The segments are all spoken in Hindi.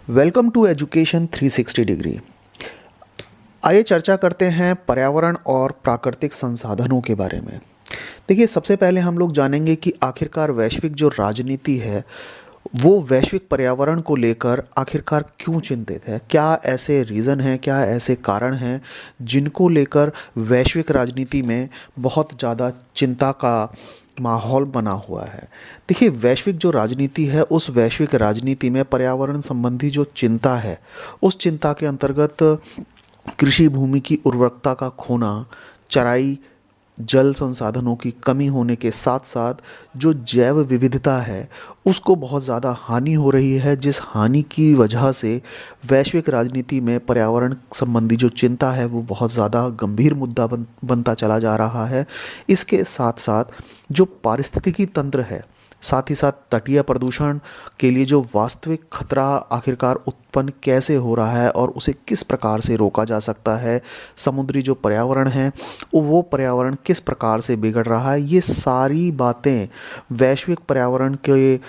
Welcome to education 360 degree. आइए चर्चा करते हैं पर्यावरण और प्राकृतिक संसाधनों के बारे में। देखिए, सबसे पहले हम लोग जानेंगे कि आखिरकार वैश्विक जो राजनीति है वो वैश्विक पर्यावरण को लेकर आखिरकार क्यों चिंतित है। क्या ऐसे रीज़न हैं, क्या ऐसे कारण हैं जिनको लेकर वैश्विक राजनीति में बहुत ज़्यादा चिंता का माहौल बना हुआ है। देखिए, वैश्विक जो राजनीति है उस वैश्विक राजनीति में पर्यावरण संबंधी जो चिंता है उस चिंता के अंतर्गत कृषि भूमि की उर्वरकता का खोना, चराई, जल संसाधनों की कमी होने के साथ साथ जो जैव विविधता है उसको बहुत ज़्यादा हानि हो रही है, जिस हानि की वजह से वैश्विक राजनीति में पर्यावरण संबंधी जो चिंता है वो बहुत ज़्यादा गंभीर मुद्दा बनता चला जा रहा है। इसके साथ साथ जो पारिस्थितिकी तंत्र है, साथ ही साथ तटीय प्रदूषण के लिए जो वास्तविक खतरा आखिरकार उत्पन्न कैसे हो रहा है और उसे किस प्रकार से रोका जा सकता है, समुद्री जो पर्यावरण है वो पर्यावरण किस प्रकार से बिगड़ रहा है, ये सारी बातें वैश्विक पर्यावरण के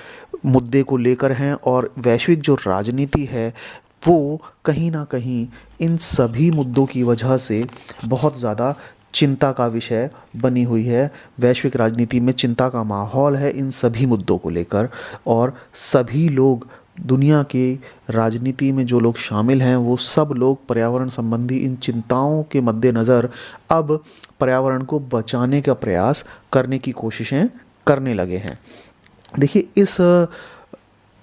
मुद्दे को लेकर हैं। और वैश्विक जो राजनीति है वो कहीं ना कहीं इन सभी मुद्दों की वजह से बहुत ज़्यादा चिंता का विषय बनी हुई है। वैश्विक राजनीति में चिंता का माहौल है इन सभी मुद्दों को लेकर, और सभी लोग, दुनिया के राजनीति में जो लोग शामिल हैं वो सब लोग पर्यावरण संबंधी इन चिंताओं के मद्देनज़र अब पर्यावरण को बचाने का प्रयास करने की कोशिशें करने लगे हैं। देखिए, इस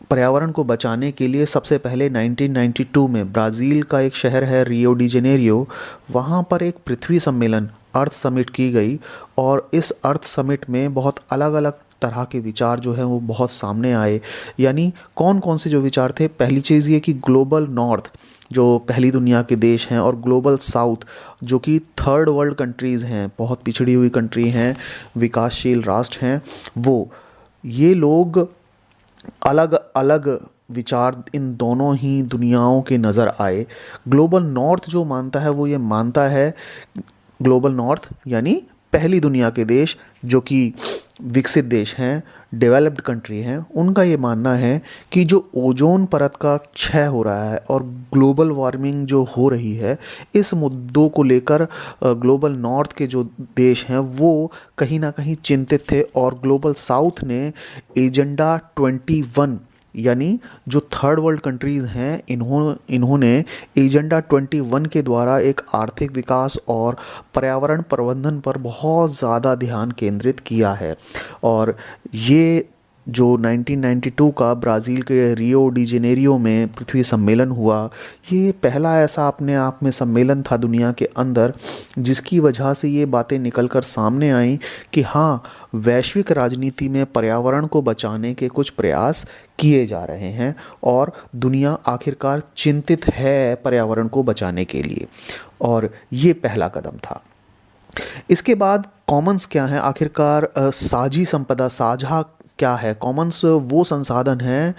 पर्यावरण को बचाने के लिए सबसे पहले 1992 में ब्राज़ील का एक शहर है रियो डी जेनेरियो, वहाँ पर एक पृथ्वी सम्मेलन अर्थ समिट की गई। और इस अर्थ समिट में बहुत अलग अलग तरह के विचार जो हैं वो बहुत सामने आए। यानी कौन कौन से जो विचार थे, पहली चीज़ ये कि ग्लोबल नॉर्थ जो पहली दुनिया के देश हैं और ग्लोबल साउथ जो कि थर्ड वर्ल्ड कंट्रीज़ हैं, बहुत पिछड़ी हुई कंट्री हैं, विकासशील राष्ट्र हैं, वो ये लोग अलग अलग विचार इन दोनों ही दुनियाओं के नज़र आए। ग्लोबल नॉर्थ जो मानता है वो ये मानता है, ग्लोबल नॉर्थ यानी पहली दुनिया के देश जो कि विकसित देश हैं, डेवलप्ड कंट्री हैं, उनका ये मानना है कि जो ओजोन परत का क्षय हो रहा है और ग्लोबल वार्मिंग जो हो रही है, इस मुद्दों को लेकर ग्लोबल नॉर्थ के जो देश हैं वो कहीं ना कहीं चिंतित थे। और ग्लोबल साउथ ने एजेंडा 21 यानी जो थर्ड वर्ल्ड कंट्रीज़ हैं इन्होंने एजेंडा 21 के द्वारा एक आर्थिक विकास और पर्यावरण प्रबंधन पर बहुत ज़्यादा ध्यान केंद्रित किया है। और ये जो 1992 का ब्राज़ील के रियो डी जेनेरियो में पृथ्वी सम्मेलन हुआ, ये पहला ऐसा अपने आप में सम्मेलन था दुनिया के अंदर जिसकी वजह से ये बातें निकलकर सामने आईं कि हाँ, वैश्विक राजनीति में पर्यावरण को बचाने के कुछ प्रयास किए जा रहे हैं और दुनिया आखिरकार चिंतित है पर्यावरण को बचाने के लिए। और ये पहला कदम था। इसके बाद कॉमन्स क्या है आखिरकार, साझी संपदा, साझा क्या है। कॉमन्स वो संसाधन हैं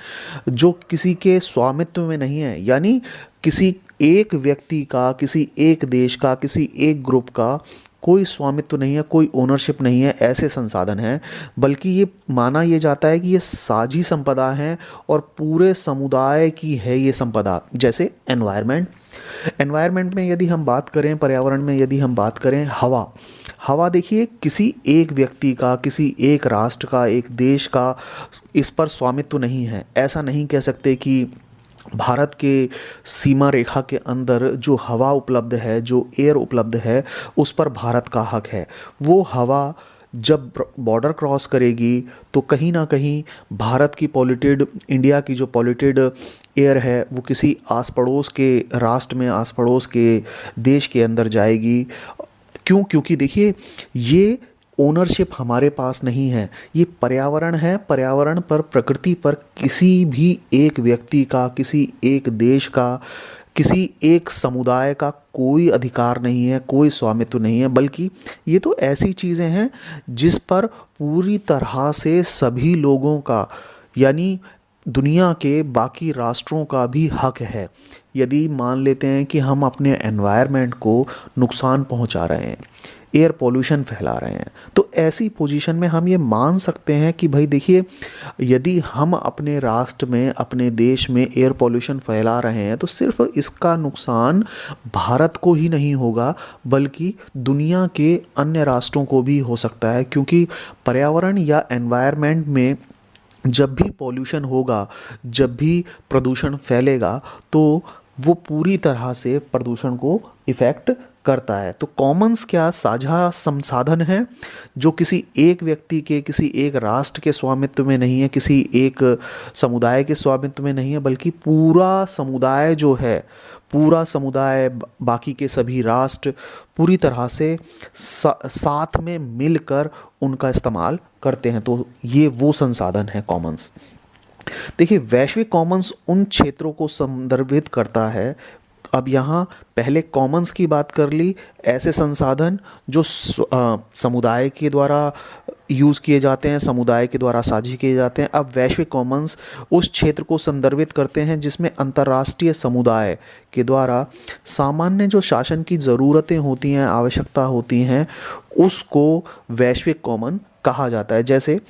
जो किसी के स्वामित्व में नहीं है, यानी किसी एक व्यक्ति का, किसी एक देश का, किसी एक ग्रुप का कोई स्वामित्व नहीं है, कोई ओनरशिप नहीं है, ऐसे संसाधन हैं। बल्कि ये माना ये जाता है कि ये साझी संपदा है और पूरे समुदाय की है ये संपदा। जैसे एनवायरनमेंट में यदि हम बात करें, पर्यावरण में यदि हम बात करें, हवा देखिए किसी एक व्यक्ति का, किसी एक राष्ट्र का, एक देश का इस पर स्वामित्व नहीं है। ऐसा नहीं कह सकते कि भारत के सीमा रेखा के अंदर जो हवा उपलब्ध है, जो एयर उपलब्ध है, उस पर भारत का हक है। वो हवा जब बॉर्डर क्रॉस करेगी तो कहीं ना कहीं भारत की पॉल्यूटेड, इंडिया की जो पॉल्यूटेड एयर है वो किसी आस पड़ोस के राष्ट्र में, आस पड़ोस के देश के अंदर जाएगी। क्यों? क्योंकि देखिए, ये ओनरशिप हमारे पास नहीं है, ये पर्यावरण है। पर्यावरण पर, प्रकृति पर किसी भी एक व्यक्ति का, किसी एक देश का, किसी एक समुदाय का कोई अधिकार नहीं है, कोई स्वामित्व नहीं है। बल्कि ये तो ऐसी चीज़ें हैं जिस पर पूरी तरह से सभी लोगों का, यानी दुनिया के बाकी राष्ट्रों का भी हक है। यदि मान लेते हैं कि हम अपने एनवायरनमेंट को नुकसान पहुंचा रहे हैं, एयर पोल्यूशन फैला रहे हैं, तो ऐसी पोजीशन में हम ये मान सकते हैं कि भाई देखिए, यदि हम अपने राष्ट्र में, अपने देश में एयर पोल्यूशन फैला रहे हैं तो सिर्फ इसका नुकसान भारत को ही नहीं होगा, बल्कि दुनिया के अन्य राष्ट्रों को भी हो सकता है। क्योंकि पर्यावरण या एनवायरनमेंट में जब भी पॉल्यूशन होगा, जब भी प्रदूषण फैलेगा, तो वो पूरी तरह से प्रदूषण को इफ़ेक्ट करता है। तो कॉमन्स क्या साझा संसाधन है जो किसी एक व्यक्ति के, किसी एक राष्ट्र के स्वामित्व में नहीं है, किसी एक समुदाय के स्वामित्व में नहीं है, बल्कि पूरा समुदाय जो है, पूरा समुदाय, बाकी के सभी राष्ट्र पूरी तरह से साथ में मिलकर उनका इस्तेमाल करते हैं। तो ये वो संसाधन है कॉमन्स। देखिए, वैश्विक कॉमन्स उन क्षेत्रों को संदर्भित करता है। अब यहाँ पहले कॉमन्स की बात कर ली, ऐसे संसाधन जो समुदाय के द्वारा यूज़ किए जाते हैं, समुदाय के द्वारा साझी किए जाते हैं। अब वैश्विक कॉमन्स उस क्षेत्र को संदर्भित करते हैं जिसमें अंतर्राष्ट्रीय समुदाय के द्वारा सामान्य जो शासन की ज़रूरतें होती हैं, आवश्यकता होती हैं, उसको वैश्विक कॉमन कहा जाता है। जैसे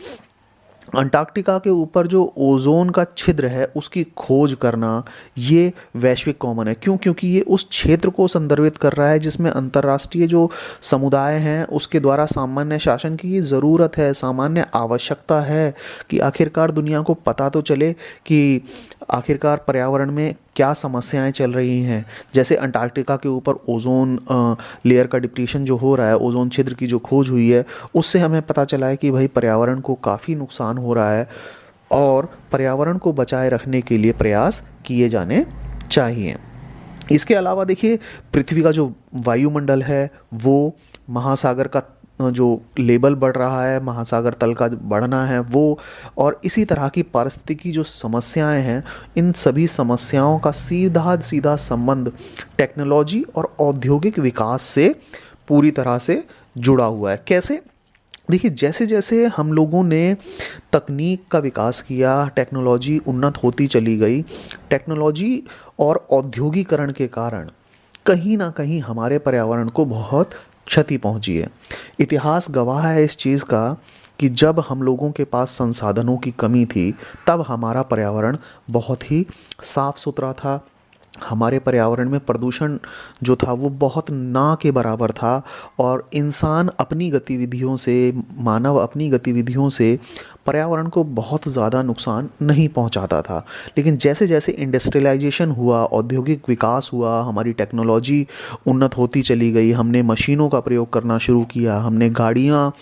अंटार्कटिका के ऊपर जो ओजोन का छिद्र है उसकी खोज करना, ये वैश्विक कॉमन है। क्यों? क्योंकि ये उस क्षेत्र को संदर्भित कर रहा है जिसमें अंतर्राष्ट्रीय जो समुदाय हैं उसके द्वारा सामान्य शासन की ज़रूरत है, सामान्य आवश्यकता है कि आखिरकार दुनिया को पता तो चले कि आखिरकार पर्यावरण में क्या समस्याएं चल रही हैं। जैसे अंटार्कटिका के ऊपर ओजोन लेयर का डिप्लीशन जो हो रहा है, ओजोन छिद्र की जो खोज हुई है, उससे हमें पता चला है कि भाई पर्यावरण को काफ़ी नुकसान हो रहा है और पर्यावरण को बचाए रखने के लिए प्रयास किए जाने चाहिए। इसके अलावा देखिए, पृथ्वी का जो वायुमंडल है वो, महासागर का जो लेवल बढ़ रहा है, महासागर तल का बढ़ना है वो, और इसी तरह की पारिस्थितिकी जो समस्याएं हैं, इन सभी समस्याओं का सीधा सीधा संबंध टेक्नोलॉजी और औद्योगिक विकास से पूरी तरह से जुड़ा हुआ है। कैसे? देखिए, जैसे जैसे हम लोगों ने तकनीक का विकास किया, टेक्नोलॉजी उन्नत होती चली गई, टेक्नोलॉजी और औद्योगिकरण के कारण कहीं ना कहीं हमारे पर्यावरण को बहुत क्षति पहुंची है। इतिहास गवाह है इस चीज़ का कि जब हम लोगों के पास संसाधनों की कमी थी, तब हमारा पर्यावरण बहुत ही साफ सुथरा था। हमारे पर्यावरण में प्रदूषण जो था वो बहुत ना के बराबर था, और इंसान अपनी गतिविधियों से, मानव अपनी गतिविधियों से पर्यावरण को बहुत ज़्यादा नुकसान नहीं पहुंचाता था। लेकिन जैसे जैसे इंडस्ट्रियलाइजेशन हुआ, औद्योगिक विकास हुआ, हमारी टेक्नोलॉजी उन्नत होती चली गई, हमने मशीनों का प्रयोग करना शुरू किया, हमने गाड़ियाँ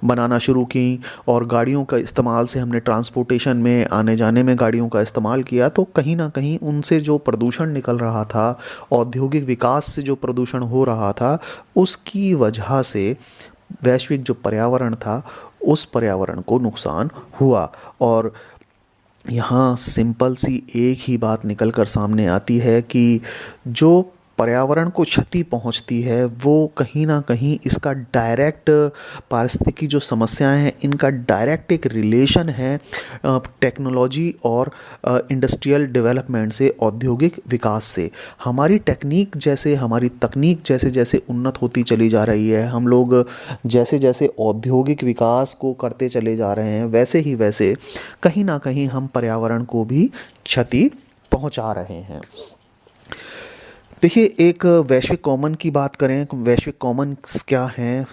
बनाना शुरू की, और गाड़ियों का इस्तेमाल से हमने ट्रांसपोर्टेशन में, आने जाने में गाड़ियों का इस्तेमाल किया, तो कहीं ना कहीं उनसे जो प्रदूषण निकल रहा था, औद्योगिक विकास से जो प्रदूषण हो रहा था, उसकी वजह से वैश्विक जो पर्यावरण था उस पर्यावरण को नुकसान हुआ। और यहाँ सिंपल सी एक ही बात निकल कर सामने आती है कि जो पर्यावरण को क्षति पहुंचती है वो कहीं ना कहीं इसका डायरेक्ट, पारिस्थितिकी जो समस्याएं हैं इनका डायरेक्ट एक रिलेशन है टेक्नोलॉजी और इंडस्ट्रियल डेवलपमेंट से, औद्योगिक विकास से। हमारी तकनीक जैसे जैसे उन्नत होती चली जा रही है, हम लोग जैसे जैसे औद्योगिक विकास को करते चले जा रहे हैं, वैसे ही वैसे कहीं ना कहीं हम पर्यावरण को भी क्षति पहुंचा रहे हैं। देखिए, एक वैश्विक कॉमन की बात करें, वैश्विक कॉमन्स क्या हैं,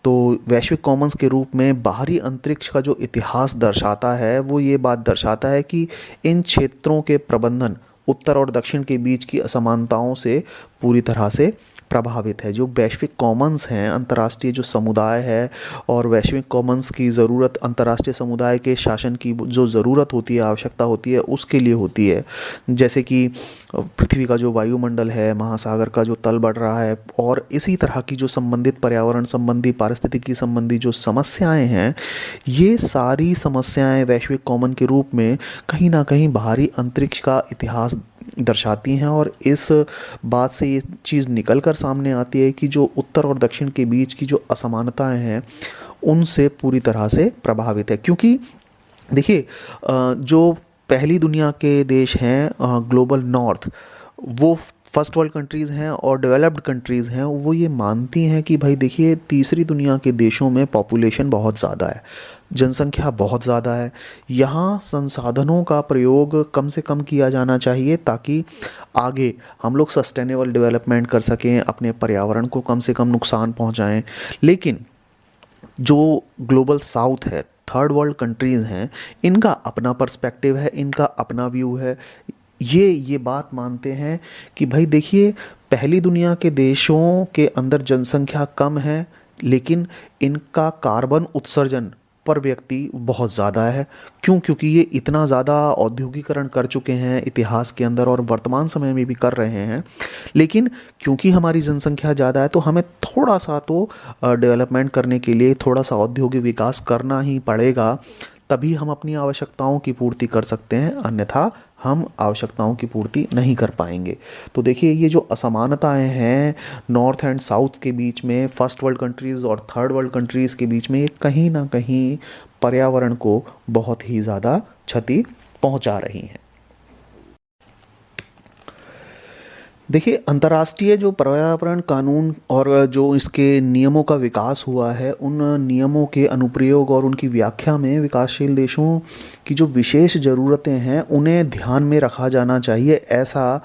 तो वैश्विक कॉमन्स के रूप में बाहरी अंतरिक्ष का जो इतिहास दर्शाता है वो ये बात दर्शाता है कि इन क्षेत्रों के प्रबंधन उत्तर और दक्षिण के बीच की असमानताओं से पूरी तरह से प्रभावित है। जो वैश्विक कॉमन्स हैं, अंतर्राष्ट्रीय जो समुदाय है, और वैश्विक कॉमन्स की ज़रूरत अंतर्राष्ट्रीय समुदाय के शासन की जो ज़रूरत होती है, आवश्यकता होती है, उसके लिए होती है। जैसे कि पृथ्वी का जो वायुमंडल है, महासागर का जो तल बढ़ रहा है, और इसी तरह की जो संबंधित पर्यावरण संबंधी, पारिस्थितिकी संबंधी जो समस्याएं हैं, ये सारी समस्याएं वैश्विक कॉमन के रूप में कहीं ना कहीं बाहरी अंतरिक्ष का इतिहास दर्शाती हैं। और इस बात से ये चीज़ निकल कर सामने आती है कि जो उत्तर और दक्षिण के बीच की जो असमानताएं हैं उनसे पूरी तरह से प्रभावित है। क्योंकि देखिए, जो पहली दुनिया के देश हैं ग्लोबल नॉर्थ, वो फर्स्ट वर्ल्ड कंट्रीज़ हैं और डेवलप्ड कंट्रीज़ हैं, वो ये मानती हैं कि भाई देखिए तीसरी दुनिया के देशों में पॉपुलेशन बहुत ज़्यादा है, जनसंख्या बहुत ज़्यादा है, यहाँ संसाधनों का प्रयोग कम से कम किया जाना चाहिए ताकि आगे हम लोग सस्टेनेबल डेवलपमेंट कर सकें, अपने पर्यावरण को कम से कम नुकसान पहुँचाएँ। लेकिन जो ग्लोबल साउथ है, थर्ड वर्ल्ड कंट्रीज़ हैं, इनका अपना पर्सपेक्टिव है, इनका अपना व्यू है। ये बात मानते हैं कि भाई देखिए पहली दुनिया के देशों के अंदर जनसंख्या कम है, लेकिन इनका कार्बन उत्सर्जन पर व्यक्ति बहुत ज़्यादा है। क्यों? क्योंकि ये इतना ज़्यादा औद्योगिकरण कर चुके हैं इतिहास के अंदर और वर्तमान समय में भी कर रहे हैं। लेकिन क्योंकि हमारी जनसंख्या ज़्यादा है तो हमें थोड़ा सा तो डेवलपमेंट करने के लिए थोड़ा सा औद्योगिक विकास करना ही पड़ेगा, तभी हम अपनी आवश्यकताओं की पूर्ति कर सकते हैं, अन्यथा हम आवश्यकताओं की पूर्ति नहीं कर पाएंगे। तो देखिए ये जो असमानताएं हैं नॉर्थ एंड साउथ के बीच में, फर्स्ट वर्ल्ड कंट्रीज़ और थर्ड वर्ल्ड कंट्रीज़ के बीच में, ये कहीं ना कहीं पर्यावरण को बहुत ही ज़्यादा क्षति पहुंचा रही हैं। देखिए अंतर्राष्ट्रीय जो पर्यावरण कानून और जो इसके नियमों का विकास हुआ है, उन नियमों के अनुप्रयोग और उनकी व्याख्या में विकासशील देशों की जो विशेष ज़रूरतें हैं उन्हें ध्यान में रखा जाना चाहिए, ऐसा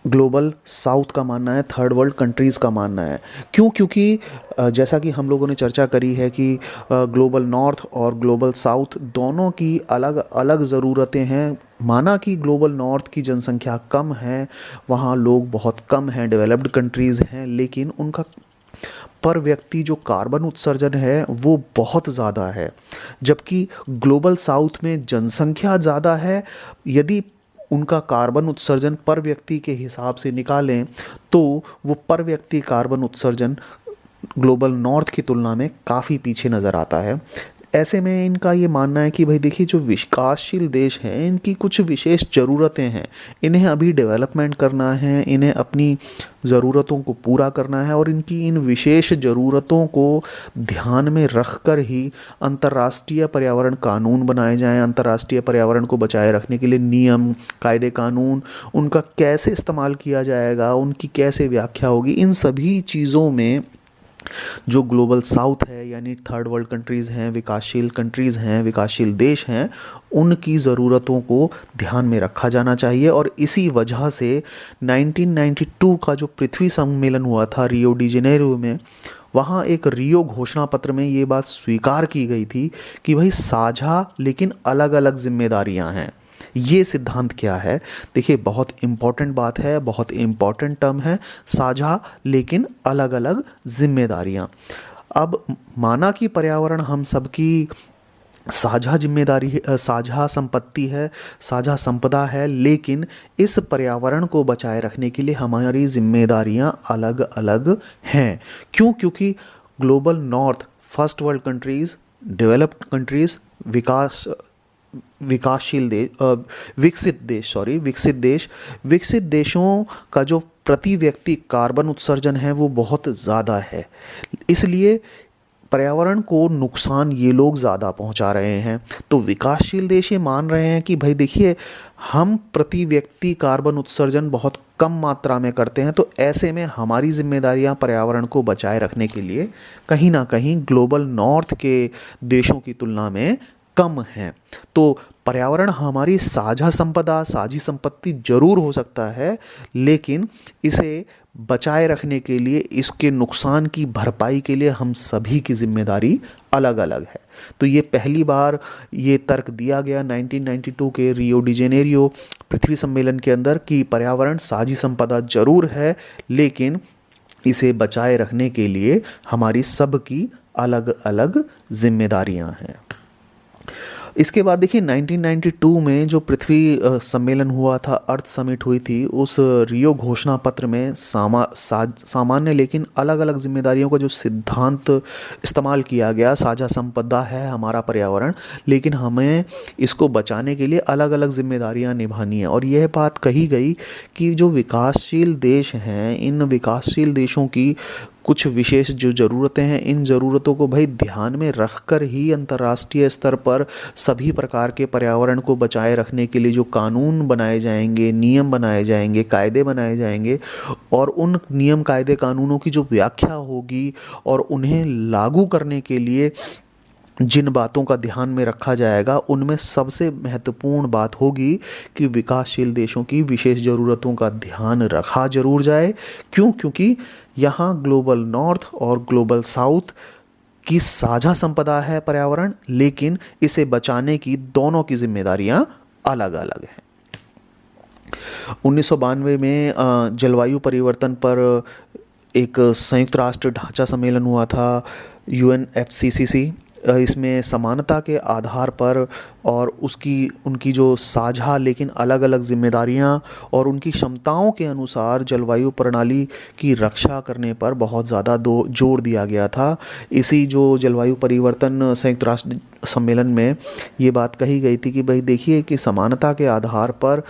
ग्लोबल साउथ का मानना है, थर्ड वर्ल्ड कंट्रीज़ का मानना है। क्यों? क्योंकि जैसा कि हम लोगों ने चर्चा करी है कि ग्लोबल नॉर्थ और ग्लोबल साउथ दोनों की अलग अलग ज़रूरतें हैं। माना कि ग्लोबल नॉर्थ की जनसंख्या कम है, वहाँ लोग बहुत कम हैं, डेवलप्ड कंट्रीज़ हैं, लेकिन उनका पर व्यक्ति जो कार्बन उत्सर्जन है वो बहुत ज़्यादा है, जबकि ग्लोबल साउथ में जनसंख्या ज़्यादा है। यदि उनका कार्बन उत्सर्जन पर व्यक्ति के हिसाब से निकालें तो वो पर व्यक्ति कार्बन उत्सर्जन ग्लोबल नॉर्थ की तुलना में काफ़ी पीछे नज़र आता है। ऐसे में इनका ये मानना है कि भाई देखिए जो विकासशील देश हैं इनकी कुछ विशेष ज़रूरतें हैं, इन्हें अभी डेवलपमेंट करना है, इन्हें अपनी ज़रूरतों को पूरा करना है और इनकी इन विशेष ज़रूरतों को ध्यान में रख कर ही अंतर्राष्ट्रीय पर्यावरण कानून बनाए जाएं। अंतर्राष्ट्रीय पर्यावरण को बचाए रखने के लिए नियम, कायदे, कानून, उनका कैसे इस्तेमाल किया जाएगा, उनकी कैसे व्याख्या होगी, इन सभी चीज़ों में जो ग्लोबल साउथ है यानी थर्ड वर्ल्ड कंट्रीज़ हैं, विकासशील कंट्रीज़ हैं, विकासशील देश हैं, उनकी ज़रूरतों को ध्यान में रखा जाना चाहिए। और इसी वजह से 1992 का जो पृथ्वी सम्मेलन हुआ था रियो डी जेनेरो में, वहाँ एक रियो घोषणा पत्र में ये बात स्वीकार की गई थी कि भाई साझा लेकिन अलग अलग जिम्मेदारियाँ हैं। ये सिद्धांत क्या है? देखिए बहुत इम्पॉर्टेंट बात है, बहुत इम्पॉर्टेंट टर्म है, साझा लेकिन अलग अलग जिम्मेदारियां। अब माना कि पर्यावरण हम सबकी साझा जिम्मेदारी है, साझा संपत्ति है, साझा संपदा है, लेकिन इस पर्यावरण को बचाए रखने के लिए हमारी जिम्मेदारियां अलग अलग हैं। क्यों? क्योंकि global north, first world countries, developed countries, विकासशील देश, विकसित देशों का जो प्रति व्यक्ति कार्बन उत्सर्जन है वो बहुत ज़्यादा है, इसलिए पर्यावरण को नुकसान ये लोग ज़्यादा पहुंचा रहे हैं। तो विकासशील देश ये मान रहे हैं कि भाई देखिए हम प्रति व्यक्ति कार्बन उत्सर्जन बहुत कम मात्रा में करते हैं, तो ऐसे में हमारी जिम्मेदारियां पर्यावरण को बचाए रखने के लिए कहीं ना कहीं ग्लोबल नॉर्थ के देशों की तुलना में कम हैं। तो पर्यावरण हमारी साझा संपदा, साझी संपत्ति जरूर हो सकता है, लेकिन इसे बचाए रखने के लिए, इसके नुकसान की भरपाई के लिए हम सभी की जिम्मेदारी अलग अलग है। तो ये पहली बार ये तर्क दिया गया 1992 के रियो डी जेनेरियो पृथ्वी सम्मेलन के अंदर कि पर्यावरण साझी संपदा जरूर है, लेकिन इसे बचाए रखने के लिए हमारी सबकी अलग अलग जिम्मेदारियां हैं। इसके बाद देखिए 1992 में जो पृथ्वी सम्मेलन हुआ था, अर्थ समिट हुई थी, उस रियो घोषणा पत्र में सामान्य लेकिन अलग अलग जिम्मेदारियों का जो सिद्धांत इस्तेमाल किया गया, साझा संपदा है हमारा पर्यावरण, लेकिन हमें इसको बचाने के लिए अलग अलग जिम्मेदारियां निभानी है। और यह बात कही गई कि जो विकासशील देश हैं, इन विकासशील देशों की कुछ विशेष जो ज़रूरतें हैं, इन ज़रूरतों को भाई ध्यान में रखकर ही अंतर्राष्ट्रीय स्तर पर सभी प्रकार के पर्यावरण को बचाए रखने के लिए जो कानून बनाए जाएंगे, नियम बनाए जाएंगे, कायदे बनाए जाएंगे, और उन नियम कायदे कानूनों की जो व्याख्या होगी और उन्हें लागू करने के लिए जिन बातों का ध्यान में रखा जाएगा, उनमें सबसे महत्वपूर्ण बात होगी कि विकासशील देशों की विशेष ज़रूरतों का ध्यान रखा जरूर जाए। क्यों? क्योंकि यहाँ ग्लोबल नॉर्थ और ग्लोबल साउथ की साझा संपदा है पर्यावरण, लेकिन इसे बचाने की दोनों की जिम्मेदारियां अलग अलग हैं। 1992 में जलवायु परिवर्तन पर एक संयुक्त राष्ट्र ढांचा सम्मेलन हुआ था, UNFCCC। इसमें समानता के आधार पर और उनकी जो साझा लेकिन अलग अलग जिम्मेदारियां और उनकी क्षमताओं के अनुसार जलवायु प्रणाली की रक्षा करने पर बहुत ज़्यादा जोर दिया गया था। इसी जो जलवायु परिवर्तन संयुक्त राष्ट्र सम्मेलन में ये बात कही गई थी कि भाई देखिए कि समानता के आधार पर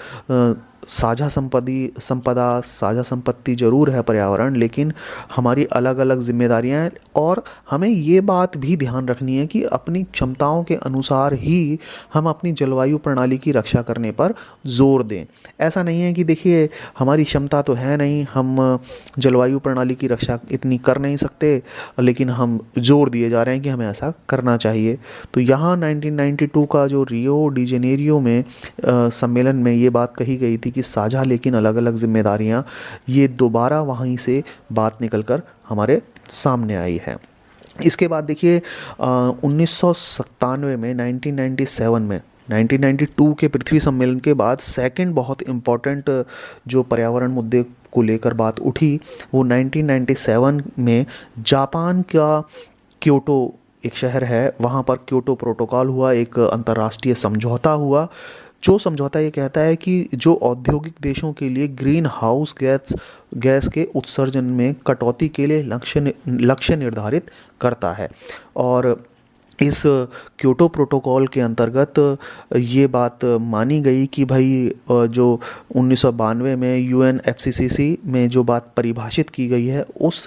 साझा साझा संपत्ति जरूर है पर्यावरण, लेकिन हमारी अलग अलग जिम्मेदारियां हैं, और हमें ये बात भी ध्यान रखनी है कि अपनी क्षमताओं के अनुसार ही हम अपनी जलवायु प्रणाली की रक्षा करने पर जोर दें। ऐसा नहीं है कि देखिए हमारी क्षमता तो है नहीं, हम जलवायु प्रणाली की रक्षा इतनी कर नहीं सकते, लेकिन हम जोर दिए जा रहे हैं कि हमें ऐसा करना चाहिए। तो यहाँ 1992 का जो रियो डी जेनेरियो में सम्मेलन में ये बात कही गई थी कि साझा लेकिन अलग अलग जिम्मेदारियां, ये दोबारा वहीं से बात निकलकर हमारे सामने आई है। इसके बाद देखिए 1997 में 1992 के पृथ्वी सम्मेलन के बाद सेकंड बहुत इम्पोर्टेंट जो पर्यावरण मुद्दे को लेकर बात उठी, वो 1997 में जापान का क्योटो एक शहर है, वहाँ पर क्योटो प्रोटोकॉल हुआ, एक अंतर्राष्ट्रीय समझौता हुआ। जो समझौता ये कहता है कि जो औद्योगिक देशों के लिए ग्रीन हाउस गैस के उत्सर्जन में कटौती के लिए लक्ष्य निर्धारित करता है। और इस क्योटो प्रोटोकॉल के अंतर्गत ये बात मानी गई कि भाई जो 1992 में UNFCCC में जो बात परिभाषित की गई है, उस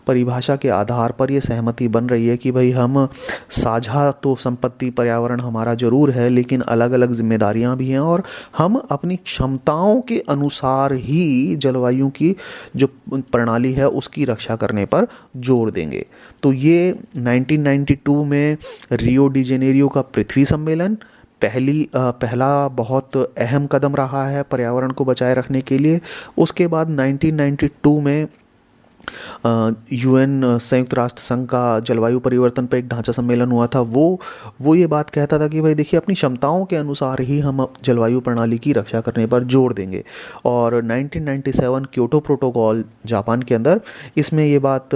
परिभाषा के आधार पर ये सहमति बन रही है कि भाई हम साझा तो संपत्ति पर्यावरण हमारा ज़रूर है, लेकिन अलग अलग जिम्मेदारियां भी हैं, और हम अपनी क्षमताओं के अनुसार ही जलवायु की जो प्रणाली है उसकी रक्षा करने पर जोर देंगे। तो ये 1992 में रियो डी जेनेरियो का पृथ्वी सम्मेलन पहला बहुत अहम कदम रहा है पर्यावरण को बचाए रखने के लिए। उसके बाद 1992 में UN संयुक्त राष्ट्र संघ का जलवायु परिवर्तन पर एक ढांचा सम्मेलन हुआ था। वो ये बात कहता था कि भाई देखिए अपनी क्षमताओं के अनुसार ही हम जलवायु प्रणाली की रक्षा करने पर जोर देंगे। और 1997 क्योटो प्रोटोकॉल जापान के अंदर, इसमें ये बात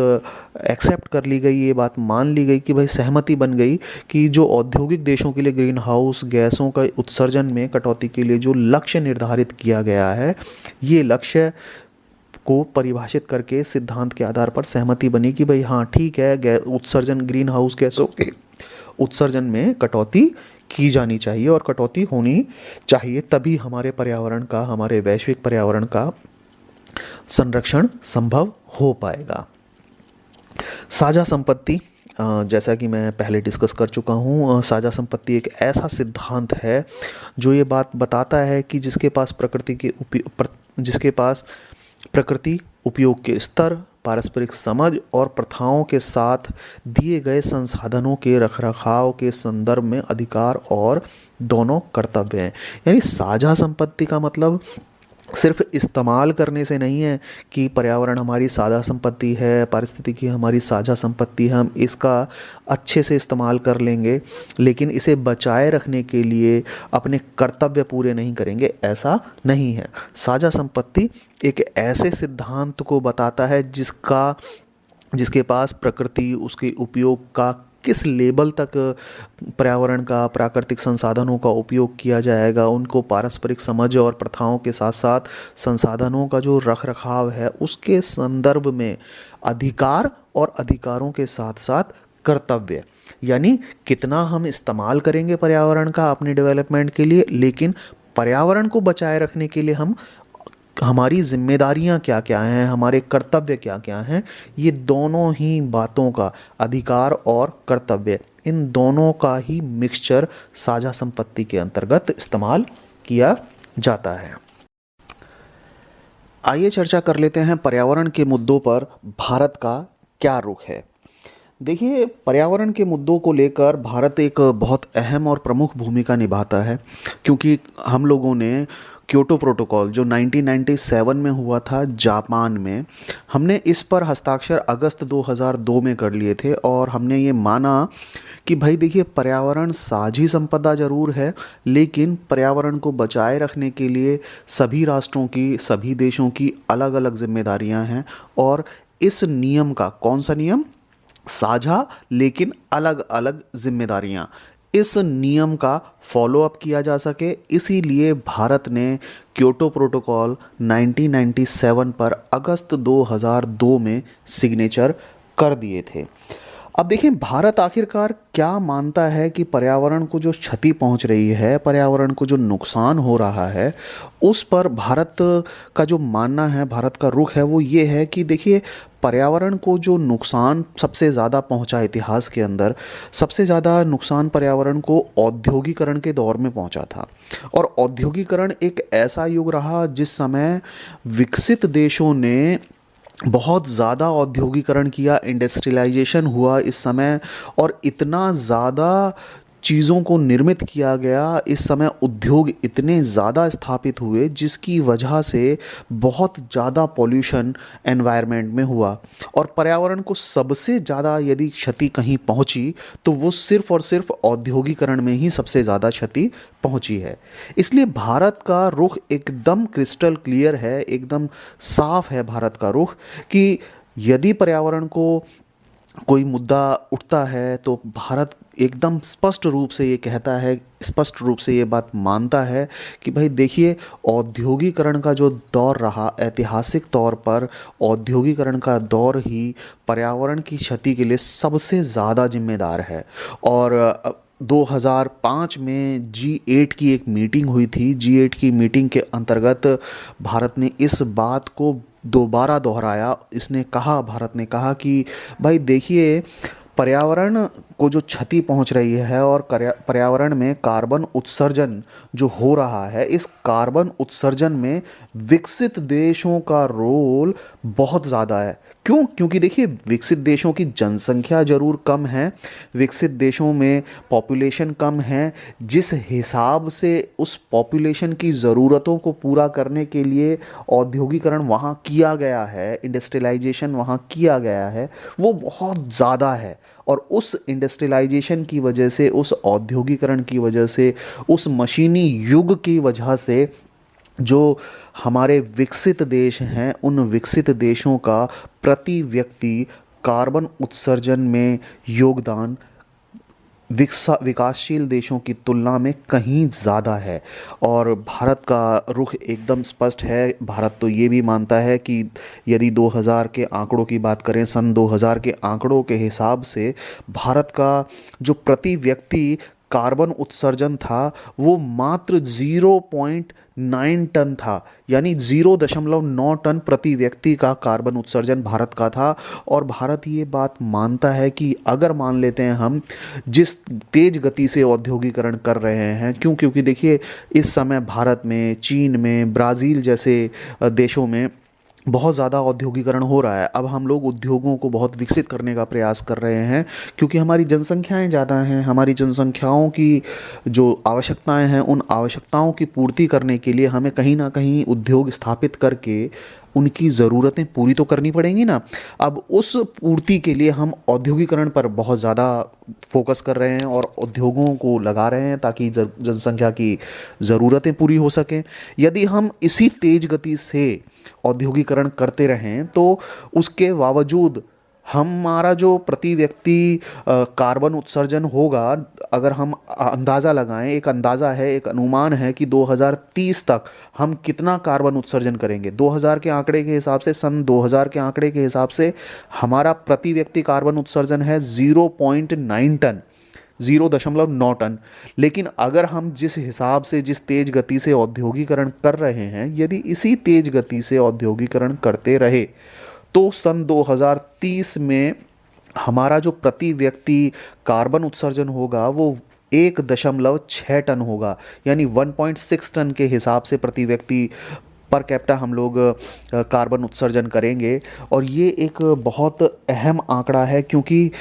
एक्सेप्ट कर ली गई, ये बात मान ली गई कि भाई सहमति बन गई कि जो औद्योगिक देशों के लिए ग्रीन हाउस गैसों का उत्सर्जन में कटौती के लिए जो लक्ष्य निर्धारित किया गया है, ये लक्ष्य को परिभाषित करके सिद्धांत के आधार पर सहमति बनी कि भाई हाँ ठीक है, उत्सर्जन ग्रीन हाउस गैसों के उत्सर्जन में कटौती की जानी चाहिए और कटौती होनी चाहिए, तभी हमारे पर्यावरण का, हमारे वैश्विक पर्यावरण का संरक्षण संभव हो पाएगा। साझा संपत्ति, जैसा कि मैं पहले डिस्कस कर चुका हूँ, साझा संपत्ति एक ऐसा सिद्धांत है जो ये बात बताता है कि जिसके पास प्रकृति उपयोग के स्तर, पारस्परिक समझ और प्रथाओं के साथ दिए गए संसाधनों के रखरखाव के संदर्भ में अधिकार और दोनों कर्तव्य हैं। यानी साझा संपत्ति का मतलब सिर्फ इस्तेमाल करने से नहीं है कि पर्यावरण हमारी साझा संपत्ति है, पारिस्थितिकी हमारी साझा संपत्ति है, हम इसका अच्छे से इस्तेमाल कर लेंगे, लेकिन इसे बचाए रखने के लिए अपने कर्तव्य पूरे नहीं करेंगे, ऐसा नहीं है। साझा संपत्ति एक ऐसे सिद्धांत को बताता है जिसके पास प्रकृति, उसके उपयोग का किस लेवल तक पर्यावरण का, प्राकृतिक संसाधनों का उपयोग किया जाएगा, उनको पारस्परिक समझ और प्रथाओं के साथ साथ संसाधनों का जो रखरखाव है उसके संदर्भ में अधिकार और अधिकारों के साथ साथ कर्तव्य, यानी कितना हम इस्तेमाल करेंगे पर्यावरण का अपने डेवलपमेंट के लिए, लेकिन पर्यावरण को बचाए रखने के लिए हम हमारी जिम्मेदारियां क्या क्या हैं, हमारे कर्तव्य क्या क्या हैं, ये दोनों ही बातों का, अधिकार और कर्तव्य, इन दोनों का ही मिक्सचर साझा संपत्ति के अंतर्गत इस्तेमाल किया जाता है। आइए चर्चा कर लेते हैं पर्यावरण के मुद्दों पर भारत का क्या रुख है। देखिए, पर्यावरण के मुद्दों को लेकर भारत एक बहुत अहम और प्रमुख भूमिका निभाता है, क्योंकि हम लोगों ने क्योटो प्रोटोकॉल जो 1997 में हुआ था जापान में, हमने इस पर हस्ताक्षर अगस्त 2002 में कर लिए थे। और हमने ये माना कि भाई देखिए, पर्यावरण साझी संपदा जरूर है, लेकिन पर्यावरण को बचाए रखने के लिए सभी राष्ट्रों की, सभी देशों की अलग अलग जिम्मेदारियां हैं। और इस नियम का, कौन सा नियम, साझा लेकिन अलग अलग जिम्मेदारियां, इस नियम का फॉलो अप किया जा सके, इसीलिए भारत ने क्योटो प्रोटोकॉल 1997 पर अगस्त 2002 में सिग्नेचर कर दिए थे। अब देखें, भारत आखिरकार क्या मानता है कि पर्यावरण को जो क्षति पहुंच रही है, पर्यावरण को जो नुकसान हो रहा है, उस पर भारत का जो मानना है, भारत का रुख है, वो ये है कि देखिए, पर्यावरण को जो नुकसान सबसे ज़्यादा पहुंचा इतिहास के अंदर, सबसे ज़्यादा नुकसान पर्यावरण को औद्योगिकरण के दौर में पहुंचा था। और औद्योगिकरण एक ऐसा युग रहा जिस समय विकसित देशों ने बहुत ज़्यादा औद्योगिकरण किया, इंडस्ट्रियलाइजेशन हुआ इस समय, और इतना ज़्यादा चीज़ों को निर्मित किया गया, इस समय उद्योग इतने ज़्यादा स्थापित हुए जिसकी वजह से बहुत ज़्यादा पॉल्यूशन एनवायरनमेंट में हुआ। और पर्यावरण को सबसे ज़्यादा यदि क्षति कहीं पहुंची तो वो सिर्फ और सिर्फ औद्योगिकरण में ही सबसे ज़्यादा क्षति पहुंची है। इसलिए भारत का रुख एकदम क्रिस्टल क्लियर है, एकदम साफ है भारत का रुख, कि यदि पर्यावरण को कोई मुद्दा उठता है तो भारत एकदम स्पष्ट रूप से ये कहता है, स्पष्ट रूप से ये बात मानता है कि भाई देखिए, औद्योगिकरण का जो दौर रहा, ऐतिहासिक तौर पर औद्योगिकरण का दौर ही पर्यावरण की क्षति के लिए सबसे ज़्यादा जिम्मेदार है। और 2005 में G8 की एक मीटिंग हुई थी। G8 की मीटिंग के अंतर्गत भारत ने इस बात को दोबारा दोहराया। इसने कहा, भारत ने कहा कि भाई देखिए, पर्यावरण को जो क्षति पहुंच रही है और पर्यावरण में कार्बन उत्सर्जन जो हो रहा है, इस कार्बन उत्सर्जन में विकसित देशों का रोल बहुत ज़्यादा है। क्यों? क्योंकि देखिए, विकसित देशों की जनसंख्या जरूर कम है, विकसित देशों में पॉपुलेशन कम है, जिस हिसाब से उस पॉपुलेशन की ज़रूरतों को पूरा करने के लिए औद्योगिकरण वहाँ किया गया है, इंडस्ट्रियलाइजेशन वहाँ किया गया है, वो बहुत ज़्यादा है। और उस इंडस्ट्रियलाइजेशन की वजह से, उस औद्योगिकरण की वजह से, उस मशीनी युग की वजह से जो हमारे विकसित देश हैं, उन विकसित देशों का प्रति व्यक्ति कार्बन उत्सर्जन में योगदान विकासशील देशों की तुलना में कहीं ज़्यादा है। और भारत का रुख एकदम स्पष्ट है। भारत तो ये भी मानता है कि यदि 2000 के आंकड़ों की बात करें, सन 2000 के आंकड़ों के हिसाब से भारत का जो प्रति व्यक्ति कार्बन उत्सर्जन था वो मात्र 0.9 टन था, यानी 0.9 टन प्रति व्यक्ति का कार्बन उत्सर्जन भारत का था। और भारत ये बात मानता है कि अगर मान लेते हैं हम, जिस तेज गति से औद्योगिकरण कर रहे हैं, क्योंकि देखिए, इस समय भारत में, चीन में, ब्राज़ील जैसे देशों में बहुत ज़्यादा औद्योगिकरण हो रहा है। अब हम लोग उद्योगों को बहुत विकसित करने का प्रयास कर रहे हैं, क्योंकि हमारी जनसंख्याएं ज़्यादा हैं। हमारी जनसंख्याओं की जो आवश्यकताएं हैं, उन आवश्यकताओं की पूर्ति करने के लिए हमें कहीं ना कहीं उद्योग स्थापित करके उनकी ज़रूरतें पूरी तो करनी पड़ेंगी ना। अब उस पूर्ति के लिए हम औद्योगिकरण पर बहुत ज़्यादा फोकस कर रहे हैं और उद्योगों को लगा रहे हैं ताकि जनसंख्या की ज़रूरतें पूरी हो सकें। यदि हम इसी तेज गति से औद्योगिकरण करते रहें तो उसके बावजूद हमारा जो प्रति व्यक्ति कार्बन उत्सर्जन होगा, अगर हम अंदाज़ा लगाएं, एक अंदाज़ा है, एक अनुमान है कि 2030 तक हम कितना कार्बन उत्सर्जन करेंगे। 2000 के आंकड़े के हिसाब से, सन 2000 के आंकड़े के हिसाब से हमारा प्रति व्यक्ति कार्बन उत्सर्जन है 0.9 टन। 0.9 टन। लेकिन अगर हम जिस हिसाब से, जिस तेज गति से औद्योगिकरण कर रहे हैं, यदि इसी तेज गति से औद्योगिकरण करते रहे तो सन 2030 में हमारा जो प्रति व्यक्ति कार्बन उत्सर्जन होगा वो 1.6 टन होगा, यानी 1.6 टन के हिसाब से प्रति व्यक्ति पर कैपिटा हम लोग कार्बन उत्सर्जन करेंगे। और ये एक बहुत अहम आंकड़ा है, क्योंकि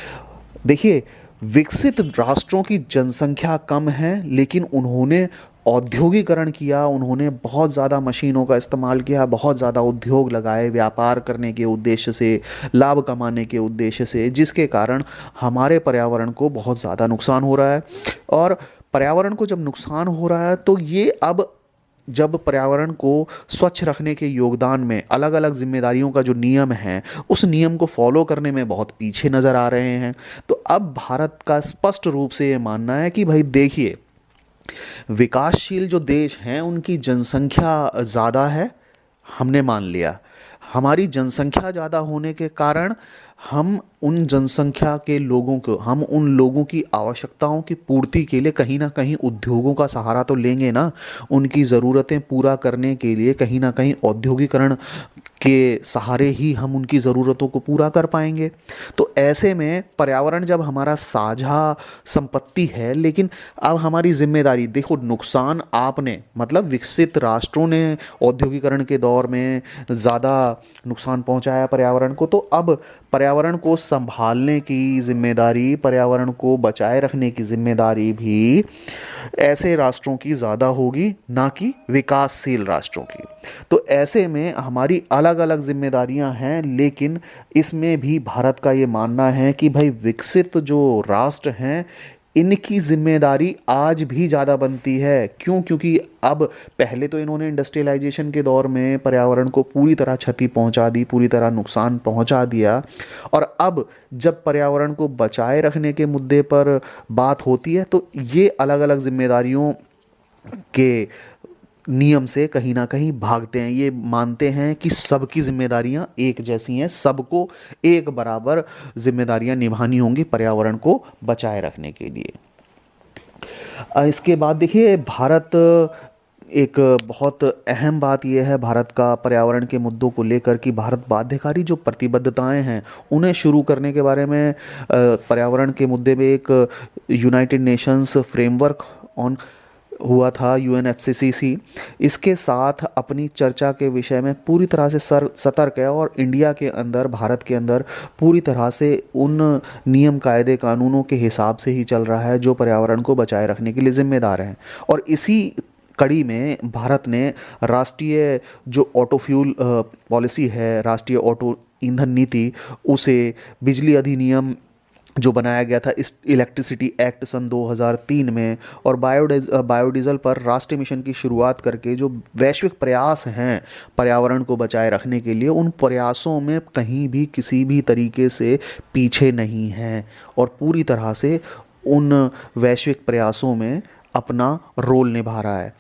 देखिए, विकसित राष्ट्रों की जनसंख्या कम है, लेकिन उन्होंने औद्योगिकरण किया, उन्होंने बहुत ज़्यादा मशीनों का इस्तेमाल किया, बहुत ज़्यादा उद्योग लगाए व्यापार करने के उद्देश्य से, लाभ कमाने के उद्देश्य से, जिसके कारण हमारे पर्यावरण को बहुत ज़्यादा नुकसान हो रहा है। और पर्यावरण को जब नुकसान हो रहा है तो ये अब, जब पर्यावरण को स्वच्छ रखने के योगदान में अलग अलग जिम्मेदारियों का जो नियम है, उस नियम को फॉलो करने में बहुत पीछे नज़र आ रहे हैं। तो अब भारत का स्पष्ट रूप से ये मानना है कि भाई देखिए, विकासशील जो देश हैं उनकी जनसंख्या ज़्यादा है, हमने मान लिया। हमारी जनसंख्या ज़्यादा होने के कारण हम उन जनसंख्या के लोगों को, हम उन लोगों की आवश्यकताओं की पूर्ति के लिए कहीं ना कहीं उद्योगों का सहारा तो लेंगे ना। उनकी ज़रूरतें पूरा करने के लिए कहीं ना कहीं औद्योगिकरण के सहारे ही हम उनकी ज़रूरतों को पूरा कर पाएंगे। तो ऐसे में पर्यावरण जब हमारा साझा संपत्ति है, लेकिन अब हमारी जिम्मेदारी देखो, नुकसान आपने, मतलब विकसित राष्ट्रों ने औद्योगिकरण के दौर में ज़्यादा नुकसान पहुंचाया पर्यावरण को, तो अब पर्यावरण को संभालने की जिम्मेदारी, पर्यावरण को बचाए रखने की जिम्मेदारी भी ऐसे राष्ट्रों की ज़्यादा होगी, ना कि विकासशील राष्ट्रों की। तो ऐसे में हमारी अलग अलग जिम्मेदारियां हैं, लेकिन इसमें भी भारत का ये मानना है कि भाई विकसित जो राष्ट्र हैं इनकी जिम्मेदारी आज भी ज़्यादा बनती है। क्यों? क्योंकि अब, पहले तो इन्होंने इंडस्ट्रियलाइजेशन के दौर में पर्यावरण को पूरी तरह क्षति पहुंचा दी, पूरी तरह नुकसान पहुंचा दिया, और अब जब पर्यावरण को बचाए रखने के मुद्दे पर बात होती है तो ये अलग अलग जिम्मेदारियों के नियम से कहीं ना कहीं भागते हैं। ये मानते हैं कि सबकी जिम्मेदारियां एक जैसी हैं, सबको एक बराबर जिम्मेदारियां निभानी होंगी पर्यावरण को बचाए रखने के लिए। इसके बाद देखिए, भारत, एक बहुत अहम बात यह है भारत का पर्यावरण के मुद्दों को लेकर कि भारत बाध्यकारी जो प्रतिबद्धताएं हैं उन्हें शुरू करने के बारे में, पर्यावरण के मुद्दे में एक यूनाइटेड नेशंस फ्रेमवर्क ऑन हुआ था, UNFCCC। इसके साथ अपनी चर्चा के विषय में पूरी तरह से सतर्क है, और इंडिया के अंदर, भारत के अंदर पूरी तरह से उन नियम कायदे कानूनों के हिसाब से ही चल रहा है जो पर्यावरण को बचाए रखने के लिए जिम्मेदार हैं। और इसी कड़ी में भारत ने राष्ट्रीय जो ऑटो फ्यूल पॉलिसी है, राष्ट्रीय ऑटो ईंधन नीति, उसे बिजली अधिनियम जो बनाया गया था इस इलेक्ट्रिसिटी एक्ट सन 2003 में, और बायोडीजल पर राष्ट्रीय मिशन की शुरुआत करके जो वैश्विक प्रयास हैं पर्यावरण को बचाए रखने के लिए, उन प्रयासों में कहीं भी किसी भी तरीके से पीछे नहीं है, और पूरी तरह से उन वैश्विक प्रयासों में अपना रोल निभा रहा है।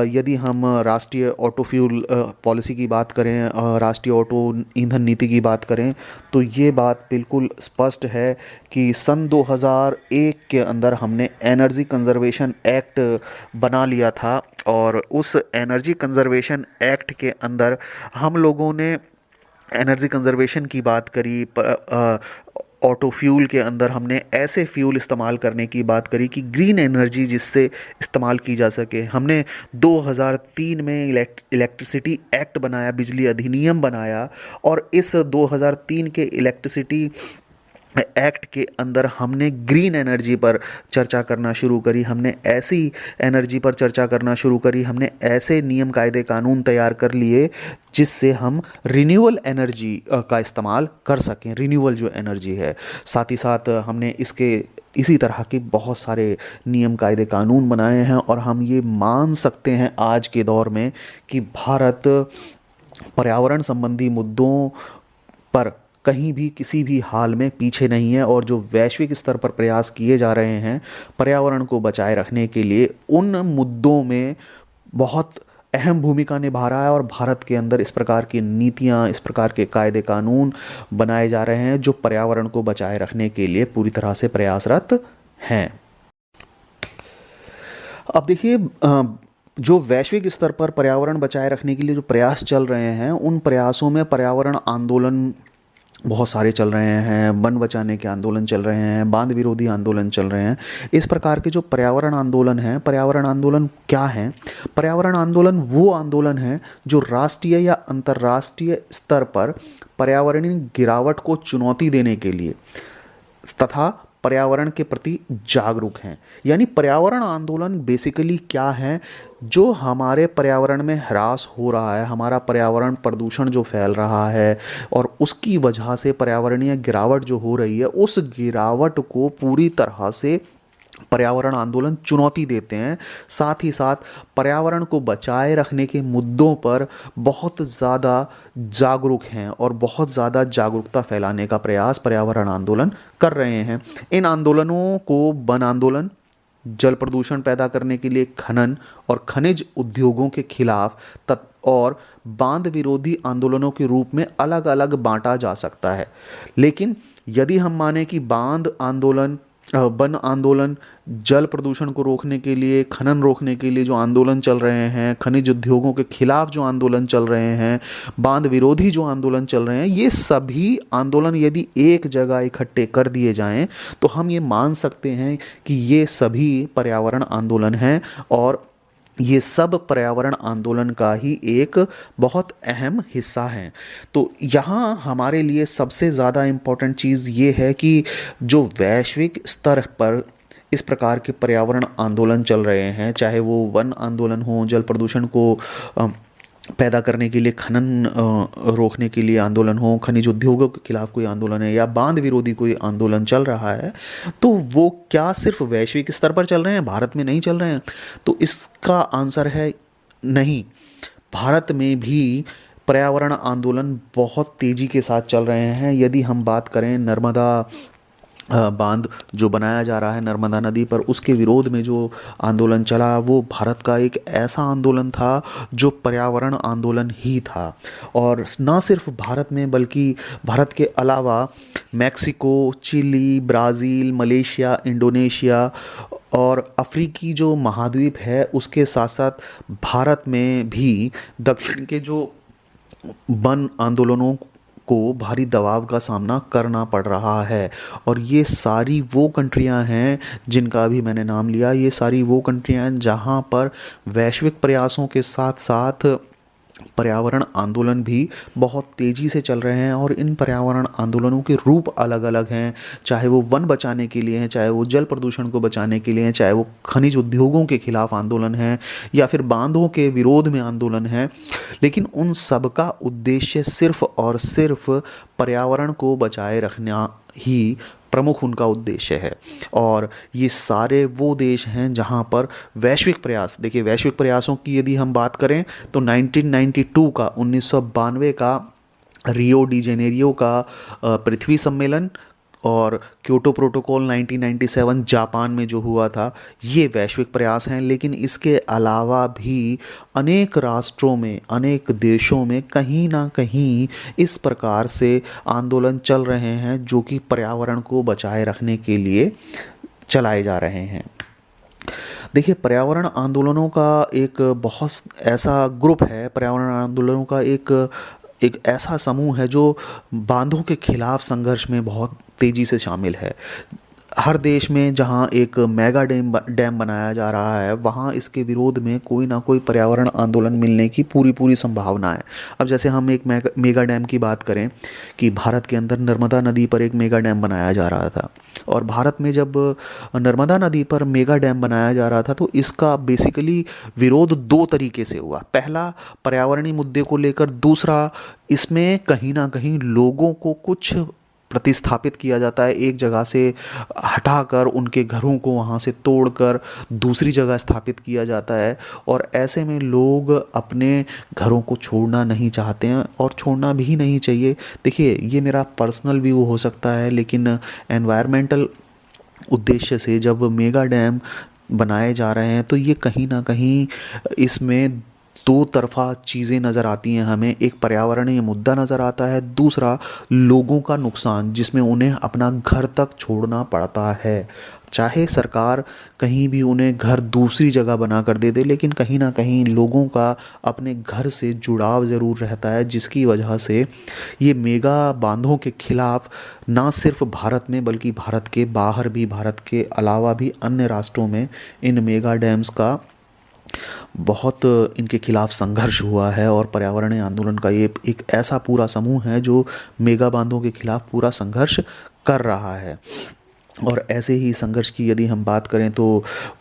यदि हम राष्ट्रीय ऑटो फ्यूल पॉलिसी की बात करें, राष्ट्रीय ऑटो ईंधन नीति की बात करें, तो ये बात बिल्कुल स्पष्ट है कि सन 2001 के अंदर हमने एनर्जी कंजर्वेशन एक्ट बना लिया था, और उस एनर्जी कंजर्वेशन एक्ट के अंदर हम लोगों ने एनर्जी कंजर्वेशन की बात करी। ऑटो फ्यूल के अंदर हमने ऐसे फ्यूल इस्तेमाल करने की बात करी कि ग्रीन एनर्जी जिससे इस्तेमाल की जा सके। हमने 2003 में इलेक्ट्रिसिटी एक्ट बनाया, बिजली अधिनियम बनाया, और इस 2003 के इलेक्ट्रिसिटी एक्ट के अंदर हमने ग्रीन एनर्जी पर चर्चा करना शुरू करी, हमने ऐसी एनर्जी पर चर्चा करना शुरू करी, हमने ऐसे नियम कायदे कानून तैयार कर लिए जिससे हम रिन्यूएबल एनर्जी का इस्तेमाल कर सकें, रिन्यूएबल जो एनर्जी है। साथ ही साथ हमने इसी तरह के बहुत सारे नियम कायदे कानून बनाए हैं, और हम ये मान सकते हैं आज के दौर में कि भारत पर्यावरण संबंधी मुद्दों पर कहीं भी किसी भी हाल में पीछे नहीं है, और जो वैश्विक स्तर पर प्रयास किए जा रहे हैं पर्यावरण को बचाए रखने के लिए, उन मुद्दों में बहुत अहम भूमिका निभा रहा है। और भारत के अंदर इस प्रकार की नीतियां, इस प्रकार के कायदे कानून बनाए जा रहे हैं जो पर्यावरण को बचाए रखने के लिए पूरी तरह से प्रयासरत हैं। अब देखिए, जो वैश्विक स्तर पर पर्यावरण बचाए रखने के लिए जो प्रयास चल रहे हैं, उन प्रयासों में पर्यावरण आंदोलन बहुत सारे चल रहे हैं। वन बचाने के आंदोलन चल रहे हैं, बांध विरोधी आंदोलन चल रहे हैं। इस प्रकार के जो पर्यावरण आंदोलन हैं, पर्यावरण आंदोलन क्या हैं? पर्यावरण आंदोलन वो आंदोलन हैं जो राष्ट्रीय या अंतर्राष्ट्रीय स्तर पर पर्यावरणीय गिरावट को चुनौती देने के लिए तथा पर्यावरण के प्रति जागरूक हैं। यानी पर्यावरण आंदोलन बेसिकली क्या है? जो हमारे पर्यावरण में ह्रास हो रहा है, हमारा पर्यावरण प्रदूषण जो फैल रहा है और उसकी वजह से पर्यावरणीय गिरावट जो हो रही है, उस गिरावट को पूरी तरह से पर्यावरण आंदोलन चुनौती देते हैं। साथ ही साथ पर्यावरण को बचाए रखने के मुद्दों पर बहुत ज़्यादा जागरूक हैं और बहुत ज़्यादा जागरूकता फैलाने का प्रयास पर्यावरण आंदोलन कर रहे हैं। इन आंदोलनों को वन आंदोलन, जल प्रदूषण पैदा करने के लिए खनन और खनिज उद्योगों के खिलाफ और बांध विरोधी आंदोलनों के रूप में अलग अलग बांटा जा सकता है। लेकिन यदि हम माने कि बांध आंदोलन, वन आंदोलन, जल प्रदूषण को रोकने के लिए, खनन रोकने के लिए जो आंदोलन चल रहे हैं, खनिज उद्योगों के खिलाफ जो आंदोलन चल रहे हैं, बांध विरोधी जो आंदोलन चल रहे हैं, ये सभी आंदोलन यदि एक जगह इकट्ठे कर दिए जाएं तो हम ये मान सकते हैं कि ये सभी पर्यावरण आंदोलन हैं और ये सब पर्यावरण आंदोलन का ही एक बहुत अहम हिस्सा है। तो यहाँ हमारे लिए सबसे ज़्यादा इम्पोर्टेंट चीज़ ये है कि जो वैश्विक स्तर पर इस प्रकार के पर्यावरण आंदोलन चल रहे हैं, चाहे वो वन आंदोलन हो, जल प्रदूषण को पैदा करने के लिए, खनन रोकने के लिए आंदोलन हो, खनिज उद्योगों के खिलाफ कोई आंदोलन है या बांध विरोधी कोई आंदोलन चल रहा है, तो वो क्या सिर्फ वैश्विक स्तर पर चल रहे हैं, भारत में नहीं चल रहे हैं? तो इसका आंसर है नहीं। भारत में भी पर्यावरण आंदोलन बहुत तेज़ी के साथ चल रहे हैं। यदि हम बात करें नर्मदा बांध जो बनाया जा रहा है नर्मदा नदी पर, उसके विरोध में जो आंदोलन चला, वो भारत का एक ऐसा आंदोलन था जो पर्यावरण आंदोलन ही था। और ना सिर्फ भारत में बल्कि भारत के अलावा Mexico, Chile, Brazil, Malaysia, Indonesia और अफ्रीकी जो महाद्वीप है, उसके साथ साथ भारत में भी दक्षिण के जो वन आंदोलनों को भारी दबाव का सामना करना पड़ रहा है। और ये सारी वो कंट्रियां हैं जिनका अभी मैंने नाम लिया, ये सारी वो कंट्रियां हैं जहां पर वैश्विक प्रयासों के साथ साथ पर्यावरण आंदोलन भी बहुत तेज़ी से चल रहे हैं। और इन पर्यावरण आंदोलनों के रूप अलग अलग हैं, चाहे वो वन बचाने के लिए हैं, चाहे वो जल प्रदूषण को बचाने के लिए हैं, चाहे वो खनिज उद्योगों के खिलाफ आंदोलन है या फिर बांधों के विरोध में आंदोलन है। लेकिन उन सब का उद्देश्य सिर्फ और सिर्फ पर्यावरण को बचाए रखना ही प्रमुख उनका उद्देश्य है। और ये सारे वो देश हैं जहाँ पर वैश्विक प्रयास, देखिए वैश्विक प्रयासों की यदि हम बात करें तो 1992 का 1992 का रियो डी जेनेरियो का पृथ्वी सम्मेलन और क्योटो प्रोटोकॉल 1997 जापान में जो हुआ था, ये वैश्विक प्रयास हैं। लेकिन इसके अलावा भी अनेक राष्ट्रों में, अनेक देशों में कहीं ना कहीं इस प्रकार से आंदोलन चल रहे हैं जो कि पर्यावरण को बचाए रखने के लिए चलाए जा रहे हैं। देखिए, पर्यावरण आंदोलनों का एक बहुत ऐसा ग्रुप है, पर्यावरण आंदोलनों का एक ऐसा समूह है जो बांधों के खिलाफ संघर्ष में बहुत तेज़ी से शामिल है। हर देश में जहाँ एक मेगा डैम बनाया जा रहा है, वहाँ इसके विरोध में कोई ना कोई पर्यावरण आंदोलन मिलने की पूरी संभावना है। अब जैसे हम एक मेगा डैम की बात करें कि भारत के अंदर नर्मदा नदी पर एक मेगा डैम बनाया जा रहा था, और भारत में जब नर्मदा नदी पर मेगा डैम बनाया जा रहा था तो इसका बेसिकली विरोध दो तरीके से हुआ। पहला, पर्यावरणीय मुद्दे को लेकर, दूसरा इसमें कहीं ना कहीं लोगों को कुछ प्रतिस्थापित किया जाता है, एक जगह से हटाकर उनके घरों को वहाँ से तोड़कर दूसरी जगह स्थापित किया जाता है। और ऐसे में लोग अपने घरों को छोड़ना नहीं चाहते हैं और छोड़ना भी नहीं चाहिए। देखिए, ये मेरा पर्सनल व्यू हो सकता है, लेकिन एनवायरमेंटल उद्देश्य से जब मेगा डैम बनाए जा रहे हैं तो ये कहीं ना कहीं इसमें दो तरफ़ा चीज़ें नज़र आती हैं हमें। एक पर्यावरणीय मुद्दा नज़र आता है, दूसरा लोगों का नुकसान जिसमें उन्हें अपना घर तक छोड़ना पड़ता है। चाहे सरकार कहीं भी उन्हें घर दूसरी जगह बना कर दे दे, लेकिन कहीं ना कहीं लोगों का अपने घर से जुड़ाव ज़रूर रहता है, जिसकी वजह से ये मेगा बांधों के खिलाफ ना सिर्फ भारत में बल्कि भारत के बाहर भी, भारत के अलावा भी अन्य राष्ट्रों में इन मेगा डैम्स का बहुत इनके खिलाफ संघर्ष हुआ है। और पर्यावरणीय आंदोलन का ये एक ऐसा पूरा समूह है जो मेगा बांधों के खिलाफ पूरा संघर्ष कर रहा है। और ऐसे ही संघर्ष की यदि हम बात करें तो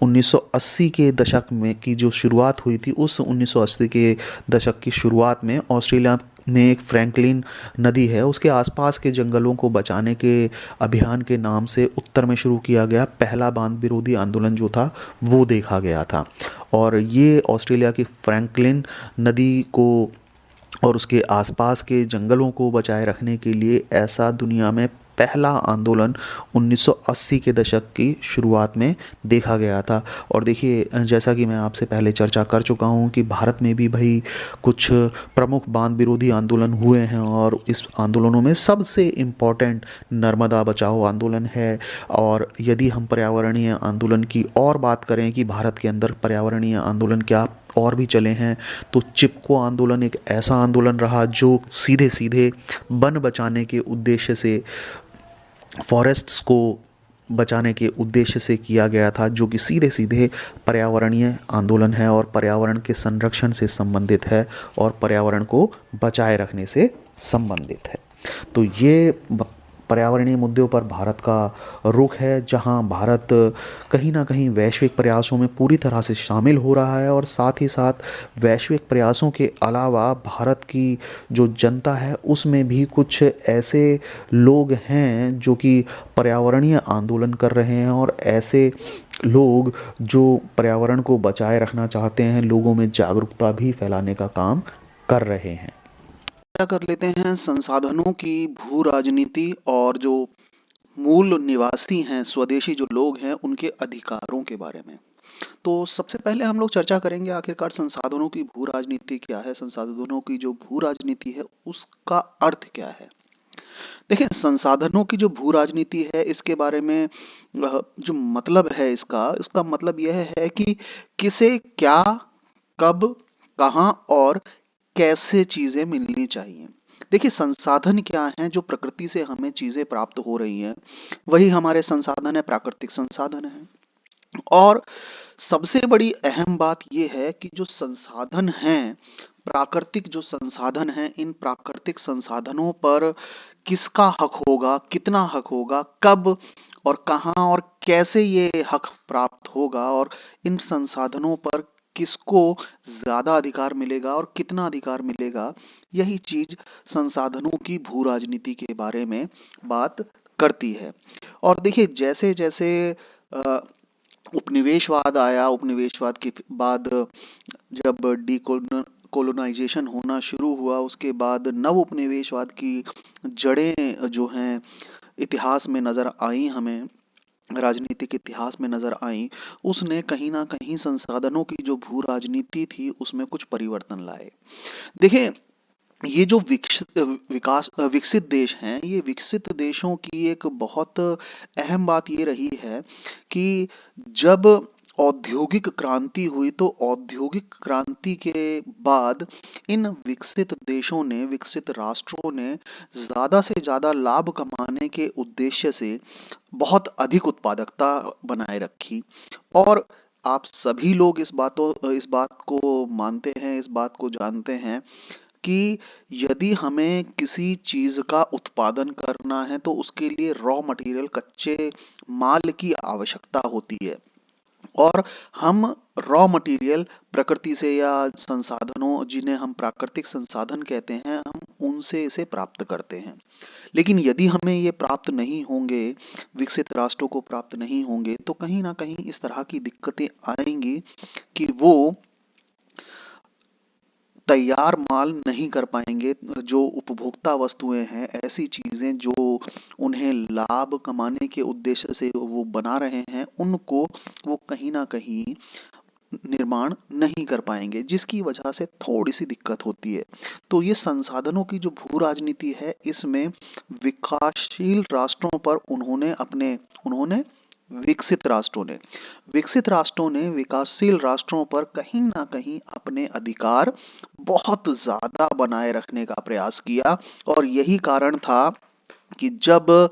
1980 के दशक में की जो शुरुआत हुई थी, उस 1980 के दशक की शुरुआत में ऑस्ट्रेलिया में एक फ्रैंकलिन नदी है, उसके आसपास के जंगलों को बचाने के अभियान के नाम से उत्तर में शुरू किया गया पहला बांध विरोधी आंदोलन जो था वो देखा गया था। और ये ऑस्ट्रेलिया की फ्रैंकलिन नदी को और उसके आसपास के जंगलों को बचाए रखने के लिए ऐसा दुनिया में पहला आंदोलन 1980 के दशक की शुरुआत में देखा गया था। और देखिए, जैसा कि मैं आपसे पहले चर्चा कर चुका हूँ कि भारत में भी भाई कुछ प्रमुख बांध विरोधी आंदोलन हुए हैं, और इस आंदोलनों में सबसे इम्पोर्टेंट नर्मदा बचाओ आंदोलन है। और यदि हम पर्यावरणीय आंदोलन की और बात करें कि भारत के अंदर पर्यावरणीय आंदोलन क्या और भी चले हैं, तो चिपको आंदोलन एक ऐसा आंदोलन रहा जो सीधे सीधे वन बचाने के उद्देश्य से, फॉरेस्ट्स को बचाने के उद्देश्य से किया गया था, जो कि सीधे सीधे पर्यावरणीय आंदोलन है और पर्यावरण के संरक्षण से संबंधित है और पर्यावरण को बचाए रखने से संबंधित है। तो ये पर्यावरणीय मुद्दों पर भारत का रुख है, जहां भारत कहीं ना कहीं वैश्विक प्रयासों में पूरी तरह से शामिल हो रहा है। और साथ ही साथ वैश्विक प्रयासों के अलावा भारत की जो जनता है उसमें भी कुछ ऐसे लोग हैं जो कि पर्यावरणीय आंदोलन कर रहे हैं, और ऐसे लोग जो पर्यावरण को बचाए रखना चाहते हैं, लोगों में जागरूकता भी फैलाने का काम कर रहे हैं। चर्चा कर लेते हैं संसाधनों की भू राजनीति और जो मूल निवासी हैं, स्वदेशी जो लोग हैं, उनके अधिकारों के बारे में। तो सबसे पहले हम लोग चर्चा करेंगे आखिरकार संसाधनों की भू राजनीति क्या है, संसाधनों की जो भू राजनीति है उसका अर्थ क्या है। देखिए, संसाधनों की जो भू राजनीति है इसके बारे में जो मतलब है इसका मतलब यह है कि किसे क्या, कब, कहाँ और कैसे चीजें मिलनी चाहिए। देखिए, संसाधन क्या हैं, जो प्रकृति से हमें चीजें प्राप्त हो रही हैं वही हमारे संसाधन है, प्राकृतिक संसाधन है। और सबसे बड़ी अहम बात यह है कि जो संसाधन हैं, प्राकृतिक जो संसाधन हैं, इन प्राकृतिक संसाधनों पर किसका हक होगा, कितना हक होगा, कब और कहाँ और कैसे ये हक प्राप्त होगा, और इन संसाधनों पर किसको ज्यादा अधिकार मिलेगा और कितना अधिकार मिलेगा, यही चीज संसाधनों की भू राजनीति के बारे में बात करती है। और देखिए, जैसे जैसे अ, उपनिवेशवाद आया, उपनिवेशवाद के बाद जब कोलोनाइजेशन होना शुरू हुआ, उसके बाद नव उपनिवेशवाद की जड़ें जो हैं इतिहास में नजर आई, हमें राजनीतिक इतिहास में नजर आई। उसने कहीं ना कहीं संसाधनों की जो भू राजनीति थी उसमें कुछ परिवर्तन लाए। देखिए, ये जो विकसित देश हैं, ये विकसित देशों की एक बहुत अहम बात ये रही है कि जब औद्योगिक क्रांति हुई तो औद्योगिक क्रांति के बाद इन विकसित देशों ने, विकसित राष्ट्रों ने ज्यादा से ज्यादा लाभ कमाने के उद्देश्य से बहुत अधिक उत्पादकता बनाए रखी। और आप सभी लोग इस बात को मानते हैं, इस बात को जानते हैं कि यदि हमें किसी चीज का उत्पादन करना है तो उसके लिए रॉ मटेरियल, कच्चे माल की आवश्यकता होती है। और हम रॉ मटेरियल प्रकृति से या संसाधनों, जिन्हें हम प्राकृतिक संसाधन कहते हैं, हम उनसे इसे प्राप्त करते हैं। लेकिन यदि हमें ये प्राप्त नहीं होंगे, विकसित राष्ट्रों को प्राप्त नहीं होंगे, तो कहीं ना कहीं इस तरह की दिक्कतें आएंगी कि वो तैयार माल नहीं कर पाएंगे। जो उपभोक्ता वस्तुएं हैं, ऐसी चीजें जो उन्हें लाभ कमाने के उद्देश्य से वो बना रहे हैं, उनको वो कहीं ना कहीं निर्माण नहीं कर पाएंगे, जिसकी वजह से थोड़ी सी दिक्कत होती है। तो ये संसाधनों की जो भू राजनीति है, इसमें विकासशील राष्ट्रों पर उन्होंने विकसित राष्ट्रों ने विकासशील राष्ट्रों पर कहीं ना कहीं अपने अधिकार बहुत ज्यादा बनाए रखने का प्रयास किया। और यही कारण था कि जब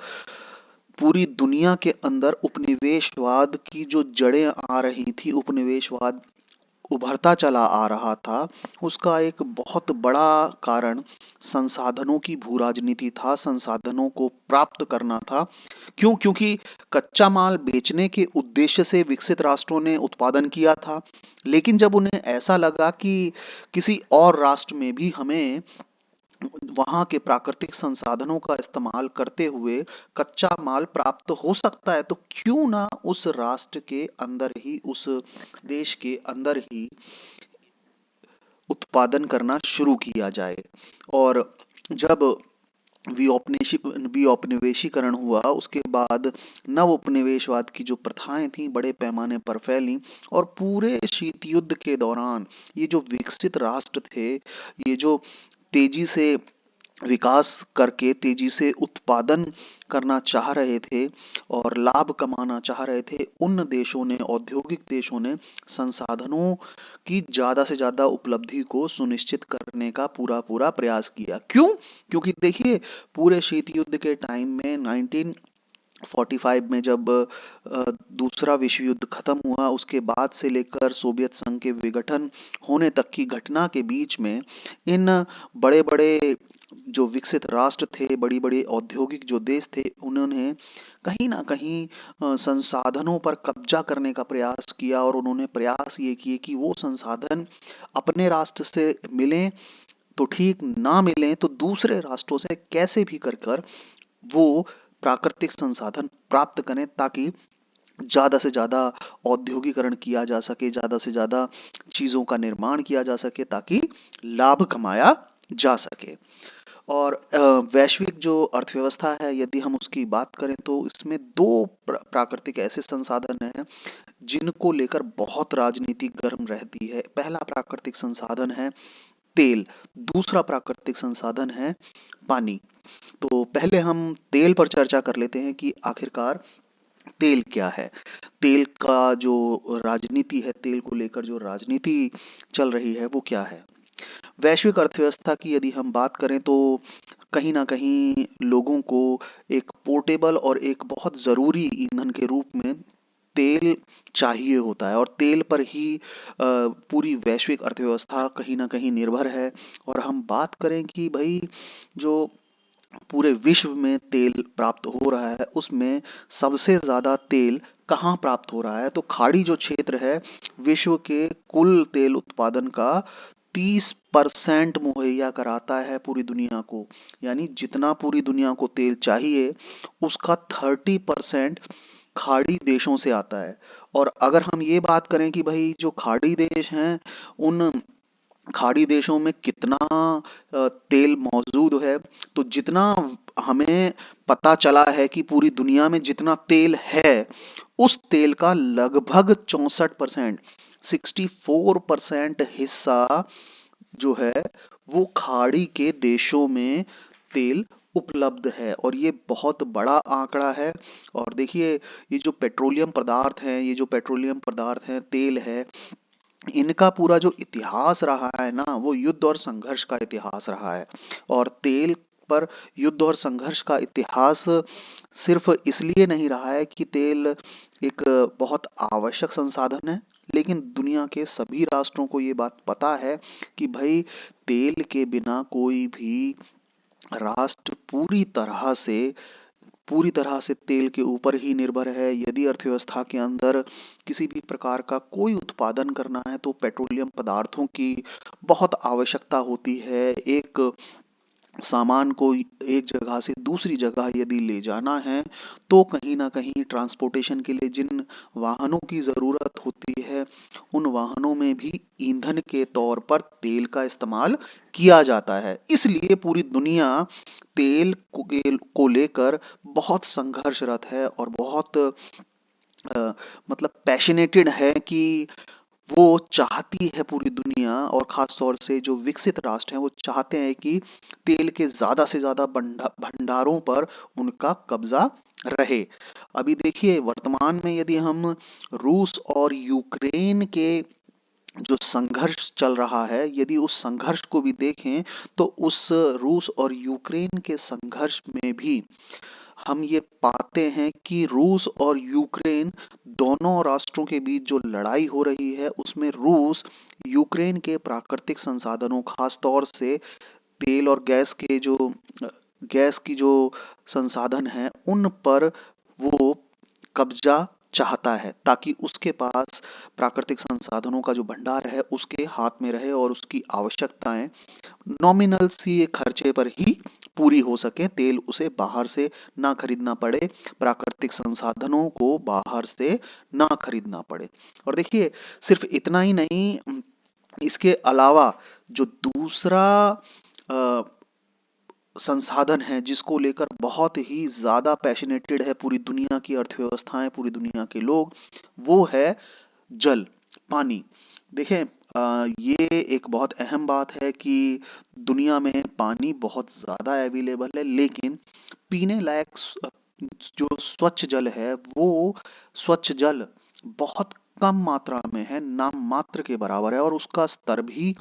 पूरी दुनिया के अंदर उपनिवेशवाद की जो जड़ें आ रही थी, उपनिवेशवाद उभरता चला आ रहा था, उसका एक बहुत बड़ा कारण संसाधनों की भू राजनीति था, संसाधनों को प्राप्त करना था। क्यों? क्योंकि कच्चा माल बेचने के उद्देश्य से विकसित राष्ट्रों ने उत्पादन किया था, लेकिन जब उन्हें ऐसा लगा कि किसी और राष्ट्र में भी हमें वहां के प्राकृतिक संसाधनों का इस्तेमाल करते हुए कच्चा माल प्राप्त हो सकता है, तो क्यों ना उस राष्ट्र के अंदर ही, उस देश के अंदर ही उत्पादन करना शुरू किया जाए। और जब विऔपनिवेशीकरण हुआ, उसके बाद नव उपनिवेशवाद की जो प्रथाएं थी बड़े पैमाने पर फैली। और पूरे शीत युद्ध के दौरान ये जो विकसित राष्ट्र थे, ये जो तेजी से विकास करके तेजी से उत्पादन करना चाह रहे थे और लाभ कमाना चाह रहे थे, उन देशों ने, औद्योगिक देशों ने संसाधनों की ज्यादा से ज्यादा उपलब्धि को सुनिश्चित करने का पूरा पूरा प्रयास किया। क्यों? क्योंकि देखिए, पूरे शीत युद्ध के टाइम में 1945 में जब दूसरा विश्व युद्ध खत्म हुआ, उसके बाद से लेकर सोवियत संघ के विघटन होने तक की घटना के बीच में इन बड़े बड़े जो विकसित राष्ट्र थे, बड़ी बड़ी औद्योगिक जो देश थे, उन्होंने कहीं ना कहीं संसाधनों पर कब्जा करने का प्रयास किया। और उन्होंने प्रयास ये किए कि वो संसाधन अपने राष्ट्र से मिलें तो ठीक, ना मिलें तो दूसरे राष्ट्रों से कैसे भी कर कर वो प्राकृतिक संसाधन प्राप्त करें, ताकि ज़्यादा से ज़्यादा औद्योगिकरण किया जा सके, ज़्यादा से ज़्यादा चीज़ों का निर्माण किया जा सके, ताकि लाभ कमाया जा सके। और वैश्विक जो अर्थव्यवस्था है, यदि हम उसकी बात करें, तो इसमें दो प्राकृतिक ऐसे संसाधन हैं जिनको लेकर बहुत राजनीति गर्म रहती है। पहला प्राकृतिक संसाधन है तेल, दूसरा प्राकृतिक संसाधन है पानी। तो पहले हम तेल पर चर्चा कर लेते हैं कि आखिरकार तेल क्या है। तेल का जो राजनीति है, तेल को लेकर जो राजनीति चल रही है, वो क्या है। वैश्विक अर्थव्यवस्था की यदि हम बात करें, तो कहीं ना कहीं लोगों को एक पोर्टेबल और एक बहुत ज़रूरी ईंधन के रूप में तेल चाहिए होता है, और तेल पर ही पूरी वैश्विक अर्थव्यवस्था कहीं ना कहीं निर्भर है। और हम बात करें कि भाई, जो पूरे विश्व में तेल प्राप्त हो रहा है, उसमें सबसे ज्यादा तेल कहाँ प्राप्त हो रहा है, तो खाड़ी जो क्षेत्र है, विश्व के कुल तेल उत्पादन का 30% मुहैया कराता है पूरी दुनिया को। यानी जितना पूरी दुनिया को तेल चाहिए, उसका 30% खाड़ी देशों से आता है। और अगर हम ये बात करें कि भाई, जो खाड़ी देश हैं, उन खाड़ी देशों में कितना तेल मौजूद है, तो जितना हमें पता चला है कि पूरी दुनिया में जितना तेल है, उस तेल का लगभग 64%, 64% हिस्सा जो है, वो खाड़ी के देशों में तेल उपलब्ध है। और ये बहुत बड़ा आंकड़ा है। और देखिए, ये जो पेट्रोलियम पदार्थ हैं, तेल है, इनका पूरा जो इतिहास रहा है ना, वो युद्ध और संघर्ष का इतिहास रहा है। और तेल पर युद्ध और संघर्ष का इतिहास सिर्फ इसलिए नहीं रहा है कि तेल एक बहुत आवश्यक संसाधन है, लेकिन दुनिया के सभी राष्ट्रों को ये बात पता है कि भाई, तेल के बिना कोई भी राष्ट्र पूरी तरह से तेल के ऊपर ही निर्भर है। यदि अर्थव्यवस्था के अंदर किसी भी प्रकार का कोई उत्पादन करना है, तो पेट्रोलियम पदार्थों की बहुत आवश्यकता होती है। एक सामान को एक जगह से दूसरी जगह यदि ले जाना है, तो कहीं ना कहीं ट्रांसपोर्टेशन के लिए जिन वाहनों की ज़रूरत होती है, उन वाहनों में भी ईंधन के तौर पर तेल का इस्तेमाल किया जाता है। इसलिए पूरी दुनिया तेल को लेकर बहुत संघर्षरत है और बहुत मतलब पैशनेटेड है कि वो चाहती है पूरी दुनिया, और खास तौर से जो विकसित राष्ट्र हैं वो चाहते हैं कि तेल के ज्यादा से ज्यादा भंडारों पर उनका कब्जा रहे। अभी देखिए वर्तमान में यदि हम रूस और यूक्रेन के जो संघर्ष चल रहा है, यदि उस संघर्ष को भी देखें, तो उस रूस और यूक्रेन के संघर्ष में भी हम ये पाते हैं कि रूस और यूक्रेन दोनों राष्ट्रों के बीच जो लड़ाई हो रही है उसमें रूस यूक्रेन के प्राकृतिक संसाधनों, खास तौर से तेल और गैस की जो संसाधन है उन पर वो कब्जा चाहता है, ताकि उसके पास प्राकृतिक संसाधनों का जो भंडार है उसके हाथ में रहे और उसकी आवश्यकताएं नॉमिनल सी खर्चे पर ही पूरी हो सके, तेल उसे बाहर से ना खरीदना पड़े, प्राकृतिक संसाधनों को बाहर से ना खरीदना पड़े। और देखिए सिर्फ इतना ही नहीं, इसके अलावा जो दूसरा अ, संसाधन है जिसको लेकर बहुत ही ज्यादा पैशनेटेड है पूरी दुनिया की अर्थव्यवस्थाएं, पूरी दुनिया के लोग, वो है जल, पानी। देखें, ये एक बहुत अहम बात है कि दुनिया में पानी बहुत ज़्यादा अवेलेबल है, लेकिन पीने लायक जो स्वच्छ जल है वो स्वच्छ जल बहुत कम मात्रा में है, नाम मात्र के बराबर है, और उसका स्तर भी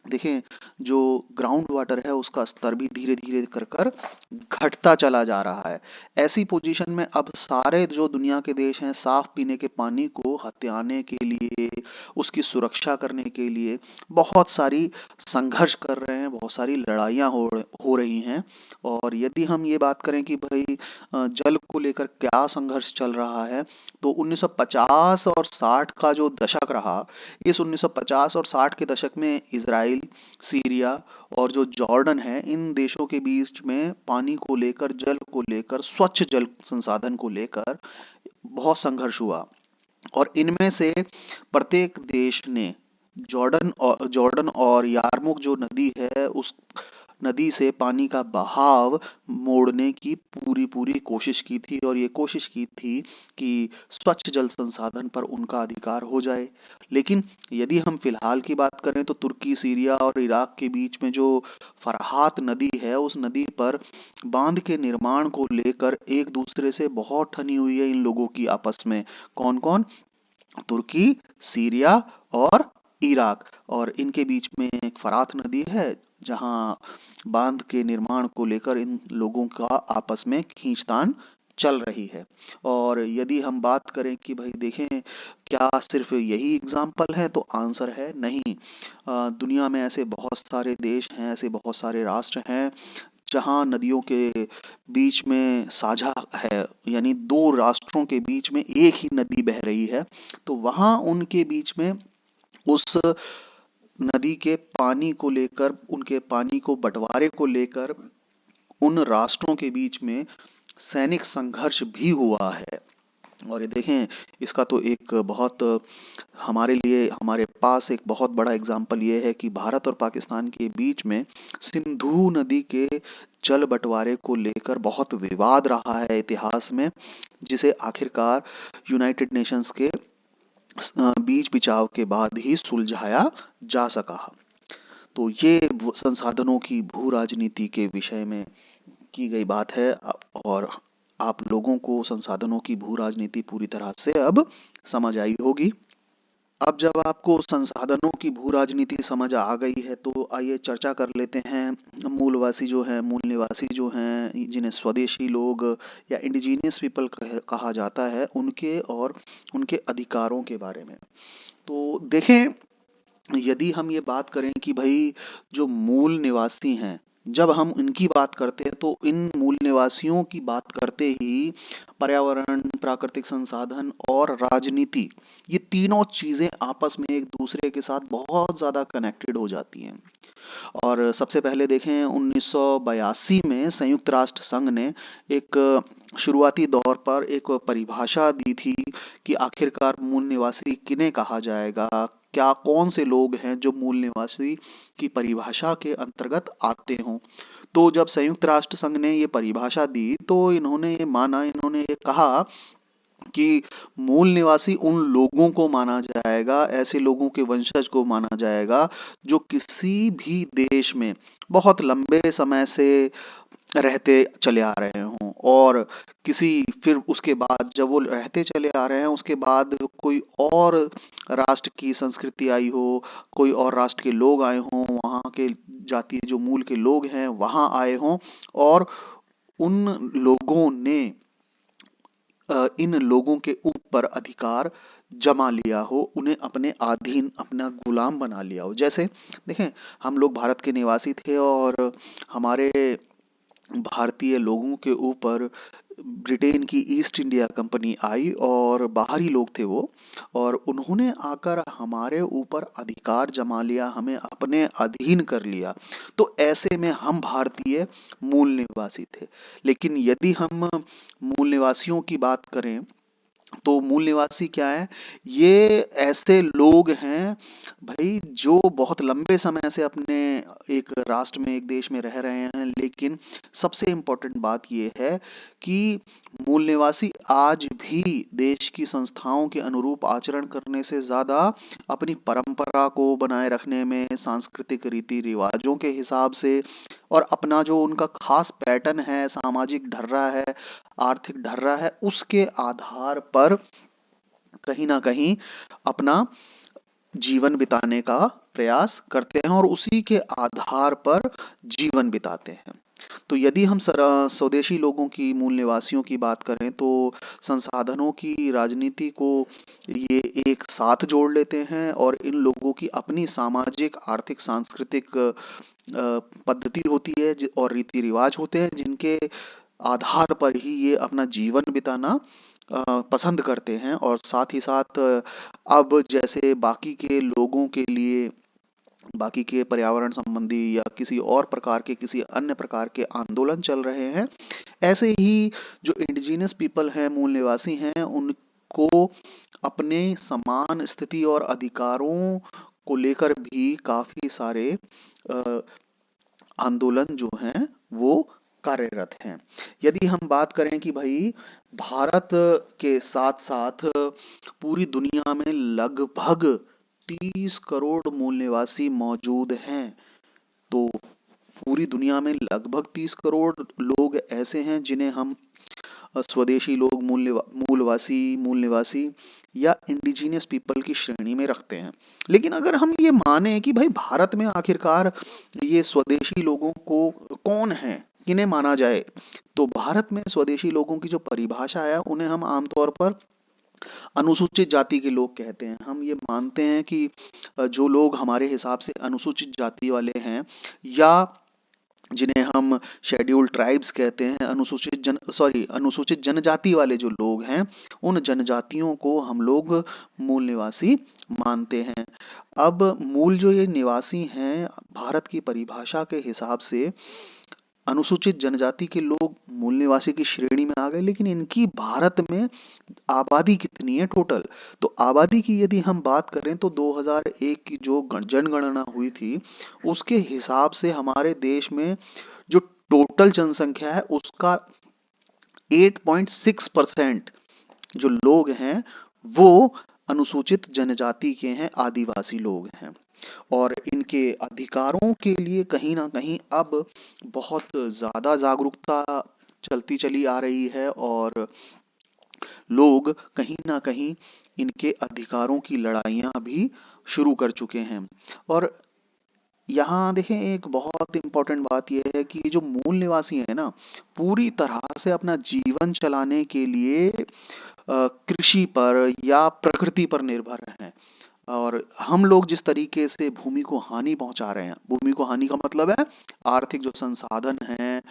देखें, जो ग्राउंड वाटर है उसका स्तर भी धीरे धीरे कर कर घटता चला जा रहा है। ऐसी पोजीशन में अब सारे जो दुनिया के देश हैं साफ पीने के पानी को हथियाने के लिए, उसकी सुरक्षा करने के लिए बहुत सारी संघर्ष कर रहे हैं, बहुत सारी लड़ाइयाँ हो रही हैं। और यदि हम ये बात करें कि भाई जल को लेकर क्या संघर्ष चल रहा है, तो 1950 और 60 का जो दशक रहा, इस 1950 और 60 के दशक में इजराइल, सीरिया और जो जॉर्डन है, इन देशों के बीच में पानी को लेकर, जल को लेकर, स्वच्छ जल संसाधन को लेकर बहुत संघर्ष हुआ। और इनमें से प्रत्येक देश ने जॉर्डन और यारमुक जो नदी है उस नदी से पानी का बहाव मोड़ने की पूरी पूरी कोशिश की थी, और ये कोशिश की थी कि स्वच्छ जल संसाधन पर उनका अधिकार हो जाए। लेकिन यदि हम फिलहाल की बात करें तो तुर्की, सीरिया और इराक के बीच में जो फरहात नदी है, उस नदी पर बांध के निर्माण को लेकर एक दूसरे से बहुत ठनी हुई है इन लोगों की आपस में। कौन कौन? तुर्की, सीरिया और इराक। और इनके बीच में एक फरात नदी है जहां बांध के निर्माण को लेकर इन लोगों का आपस में खींचतान चल रही है। और यदि हम बात करें कि भाई देखें क्या सिर्फ यही एग्जाम्पल है, तो आंसर है नहीं। दुनिया में ऐसे बहुत सारे देश हैं, ऐसे बहुत सारे राष्ट्र हैं जहां नदियों के बीच में साझा है, यानी दो राष्ट्रों के बीच में एक ही नदी बह रही है, तो वहां उनके बीच में उस नदी के पानी को लेकर, उनके पानी को बंटवारे को लेकर उन राष्ट्रों के बीच में सैनिक संघर्ष भी हुआ है। और ये देखें, इसका तो एक बहुत हमारे लिए, हमारे पास एक बहुत बड़ा एग्जाम्पल ये है कि भारत और पाकिस्तान के बीच में सिंधु नदी के जल बंटवारे को लेकर बहुत विवाद रहा है इतिहास में, जिसे आखिरकार यूनाइटेड नेशंस के बीच बिचाव के बाद ही सुलझाया जा सका। तो ये संसाधनों की भू राजनीति के विषय में की गई बात है। और आप लोगों को संसाधनों की भू राजनीति पूरी तरह से अब समझ आई होगी। अब जब आपको संसाधनों की भू राजनीति समझ आ गई है, तो आइए चर्चा कर लेते हैं मूलवासी जो हैं, मूल निवासी जो हैं, जिन्हें स्वदेशी लोग या इंडिजीनियस पीपल कहा जाता है, उनके और उनके अधिकारों के बारे में। तो देखें, यदि हम ये बात करें कि भाई जो मूल निवासी हैं, जब हम इनकी बात करते हैं तो इन मूल निवासियों की बात करते ही पर्यावरण, प्राकृतिक संसाधन और राजनीति, ये तीनों चीजें आपस में एक दूसरे के साथ बहुत ज्यादा कनेक्टेड हो जाती हैं। और सबसे पहले देखें, 1982 में संयुक्त राष्ट्र संघ ने एक शुरुआती दौर पर एक परिभाषा दी थी कि आखिरकार मूल निवासी किन्हें कहा जाएगा, क्या कौन से लोग हैं जो मूल निवासी की परिभाषा के अंतर्गत आते हों। तो जब संयुक्त राष्ट्र संघ ने ये परिभाषा दी, तो इन्होंने ये माना, इन्होंने ये कहा कि मूल निवासी उन लोगों को माना जाएगा, ऐसे लोगों के वंशज को माना जाएगा जो किसी भी देश में बहुत लंबे समय से रहते चले आ रहे हों, और किसी फिर उसके बाद जब वो रहते चले आ रहे हैं उसके बाद कोई और राष्ट्र की संस्कृति आई हो, कोई और राष्ट्र के लोग आए हों, वहाँ के जातीय जो मूल के लोग हैं वहाँ आए हों, और उन लोगों ने इन लोगों के ऊपर अधिकार जमा लिया हो, उन्हें अपने अधीन, अपना गुलाम बना लिया हो। जैसे देखें, हम लोग भारत के निवासी थे और हमारे भारतीय लोगों के ऊपर ब्रिटेन की ईस्ट इंडिया कंपनी आई और बाहरी लोग थे वो, और उन्होंने आकर हमारे ऊपर अधिकार जमा लिया, हमें अपने अधीन कर लिया। तो ऐसे में हम भारतीय मूल निवासी थे। लेकिन यदि हम मूल निवासियों की बात करें तो मूल निवासी क्या है? ये ऐसे लोग हैं भाई जो बहुत लंबे समय से अपने एक राष्ट्र में, एक देश में रह रहे हैं, लेकिन सबसे इम्पोर्टेंट बात ये है कि मूल निवासी आज भी देश की संस्थाओं के अनुरूप आचरण करने से ज्यादा अपनी परंपरा को बनाए रखने में, सांस्कृतिक रीति रिवाजों के हिसाब से, और अपना जो उनका खास पैटर्न है, सामाजिक ढर्रा है, आर्थिक ढर्रा है, उसके आधार पर कहीं ना कहीं अपना जीवन बिताने का प्रयास करते हैं और उसी के आधार पर जीवन बिताते हैं। तो यदि हम स्वदेशी लोगों की, मूल निवासियों की बात करें तो संसाधनों की राजनीति को ये एक साथ जोड़ लेते हैं, और इन लोगों की अपनी सामाजिक, आर्थिक, सांस्कृतिक पद्धति होती है और रीति रिवाज होते हैं, जिनके आधार पर ही ये अपना जीवन बिताना पसंद करते हैं। और साथ ही साथ अब जैसे बाकी के लोगों के लिए, बाकी के पर्यावरण संबंधी या किसी और प्रकार के, किसी अन्य प्रकार के आंदोलन चल रहे हैं, ऐसे ही जो इंडिजिनस पीपल हैं, मूल निवासी हैं, उनको अपने समान स्थिति और अधिकारों को लेकर भी काफी सारे अ, आंदोलन जो हैं वो कार्यरत हैं। यदि हम बात करें कि भाई भारत के साथ साथ पूरी दुनिया में लगभग 30 करोड़ मूल निवासी मौजूद हैं, तो पूरी दुनिया में लगभग 30 करोड़ लोग ऐसे हैं जिन्हें हम स्वदेशी लोग, मूल निवासी या इंडिजिनियस पीपल की श्रेणी में रखते हैं। लेकिन अगर हम ये माने कि भाई भारत में आखिरकार ये स्वदेशी लोगों को कौन है, किन्हें माना जाए, तो भारत में स्वदेशी लोगों की जो परिभाषा है उन्हें हम आमतौर पर अनुसूचित जाति के लोग कहते हैं। हम ये मानते हैं कि जो लोग हमारे हिसाब से अनुसूचित जाति वाले हैं, या जिन्हें हम शेड्यूल्ड ट्राइब्स कहते हैं, अनुसूचित जनजाति वाले जो लोग हैं, उन जनजातियों को हम लोग मूल निवासी मानते हैं। अब मूल जो ये निवासी हैं, भारत की परिभाषा के हिसाब से अनुसूचित जनजाति के लोग मूल निवासी की श्रेणी में आ गए, लेकिन इनकी भारत में आबादी कितनी है टोटल? तो आबादी की यदि हम बात करें तो 2001 की जो जनगणना हुई थी, उसके हिसाब से हमारे देश में जो टोटल जनसंख्या है उसका 8.6% जो लोग हैं वो अनुसूचित जनजाति के हैं, आदिवासी लोग हैं। और इनके अधिकारों के लिए कहीं ना कहीं अब बहुत ज्यादा जागरूकता चलती चली आ रही है, और लोग कहीं ना कहीं इनके अधिकारों की लड़ाइयां भी शुरू कर चुके हैं। और यहाँ देखें, एक बहुत इंपॉर्टेंट बात यह है कि जो मूल निवासी है ना, पूरी तरह से अपना जीवन चलाने के लिए कृषि पर या प्रकृति पर निर्भर हैं। और हम लोग जिस तरीके से भूमि को हानि पहुंचा रहे हैं, भूमि को हानि का मतलब है आर्थिक जो संसाधन हैं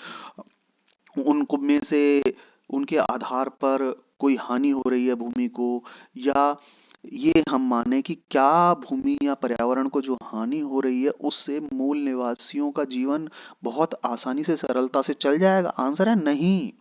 उनको में से, उनके आधार पर कोई हानि हो रही है भूमि को, या ये हम माने कि क्या भूमि या पर्यावरण को जो हानि हो रही है उससे मूल निवासियों का जीवन बहुत आसानी से, सरलता से चल जाएगा? आंसर है नहीं।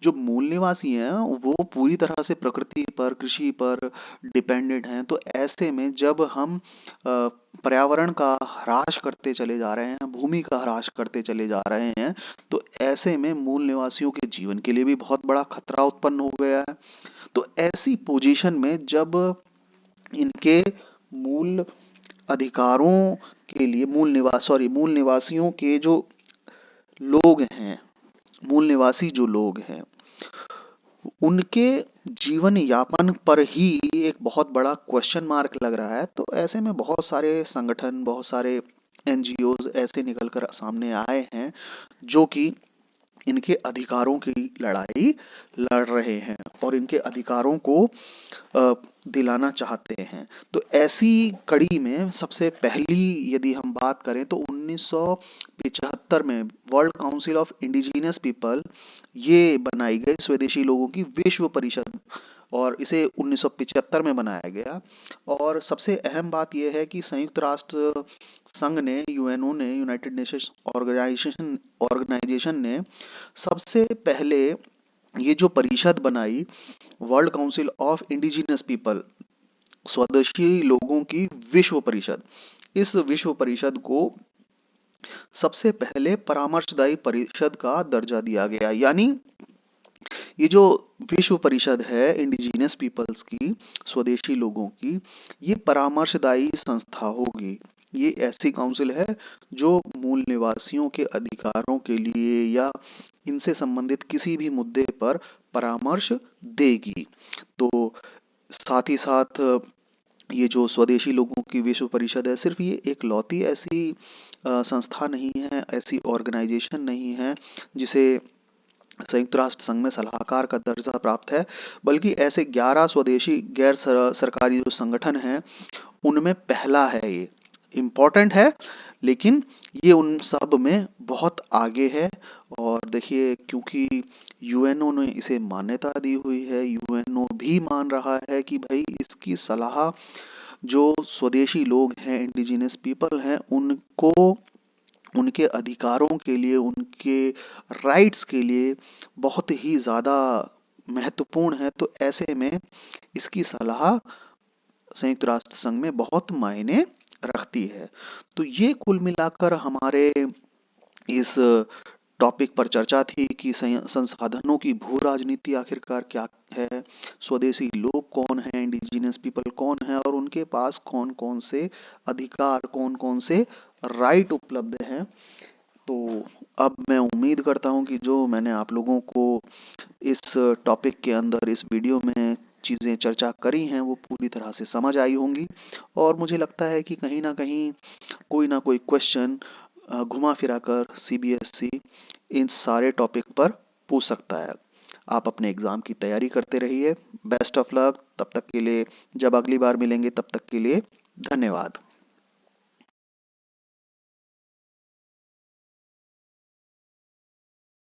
जो मूल निवासी हैं वो पूरी तरह से प्रकृति पर, कृषि पर डिपेंडेंट हैं। तो ऐसे में जब हम पर्यावरण का ह्रास करते चले जा रहे हैं, भूमि का ह्रास करते चले जा रहे हैं, तो ऐसे में मूल निवासियों के जीवन के लिए भी बहुत बड़ा खतरा उत्पन्न हो गया है। तो ऐसी पोजीशन में जब इनके मूल अधिकारों के लिए मूल निवासियों के जो लोग हैं, मूल निवासी जो लोग हैं, उनके जीवन यापन पर ही एक बहुत बड़ा क्वेश्चन मार्क लग रहा है। तो ऐसे में बहुत सारे संगठन, बहुत सारे एनजीओज ऐसे निकल कर सामने आए हैं जो कि इनके अधिकारों की लड़ाई लड़ रहे हैं और इनके अधिकारों को दिलाना चाहते हैं। तो ऐसी कड़ी में सबसे पहली यदि हम बात करें तो 1975 में world council of indigenous people ये बनाई गई स्वदेशी लोगों की विश्व परिषद, और इसे 1975 में बनाया गया। और सबसे अहम बात यह है कि संयुक्त राष्ट्र संघ ने, यूएनओ ने, यूनाइटेड नेशंस ऑर्गेनाइजेशन ने सबसे पहले ये जो परिषद बनाई, world council of indigenous people, स्वदेशी लोगों की विश्व परिषद, इस विश्व परिषद को सबसे पहले परामर्शदायी परिषद का दर्जा दिया गया। यानी ये जो विश्व परिषद है इंडिजिनियस पीपल्स की, स्वदेशी लोगों की, ये परामर्शदायी संस्था होगी। ये ऐसी काउंसिल है जो मूल निवासियों के अधिकारों के लिए या इनसे संबंधित किसी भी मुद्दे पर परामर्श देगी। तो साथ ही साथ ये जो स्वदेशी लोगों की विश्व परिषद है, सिर्फ ये एक लौती ऐसी संस्था नहीं है, ऐसी ऑर्गेनाइजेशन नहीं है जिसे संयुक्त राष्ट्र संघ में सलाहकार का दर्जा प्राप्त है, बल्कि ऐसे 11 स्वदेशी गैर सरकारी जो संगठन हैं उनमें पहला है। ये इम्पोर्टेंट है, लेकिन ये उन सब में बहुत आगे है। और देखिए, क्योंकि यूएनओ ने इसे मान्यता दी हुई है, यूएनओ भी मान रहा है कि भाई इसकी सलाह जो स्वदेशी लोग हैं, इंडिजिनस पीपल हैं, उनको उनके अधिकारों के लिए, उनके राइट्स के लिए बहुत ही ज़्यादा महत्वपूर्ण है। तो ऐसे में इसकी सलाह संयुक्त राष्ट्र संघ में बहुत मायने रखती है। तो ये कुल मिलाकर हमारे इस टॉपिक पर चर्चा थी कि संसाधनों की भू राजनीति आखिरकार क्या है, स्वदेशी लोग कौन हैं, इंडिजिनियस पीपल कौन हैं, और उनके पास कौन कौन से अधिकार, कौन कौन से राइट उपलब्ध हैं। तो अब मैं उम्मीद करता हूं कि जो मैंने आप लोगों को इस टॉपिक के अंदर, इस वीडियो में चीज़ें चर्चा करी हैं वो पूरी तरह से समझ आई होंगी। और मुझे लगता है कि कहीं ना कोई क्वेश्चन घुमा फिरा कर सीबीएसई इन सारे टॉपिक पर पूछ सकता है। आप अपने एग्ज़ाम की तैयारी करते रहिए। Best of luck. तब तक के लिए, जब अगली बार मिलेंगे तब तक के लिए धन्यवाद।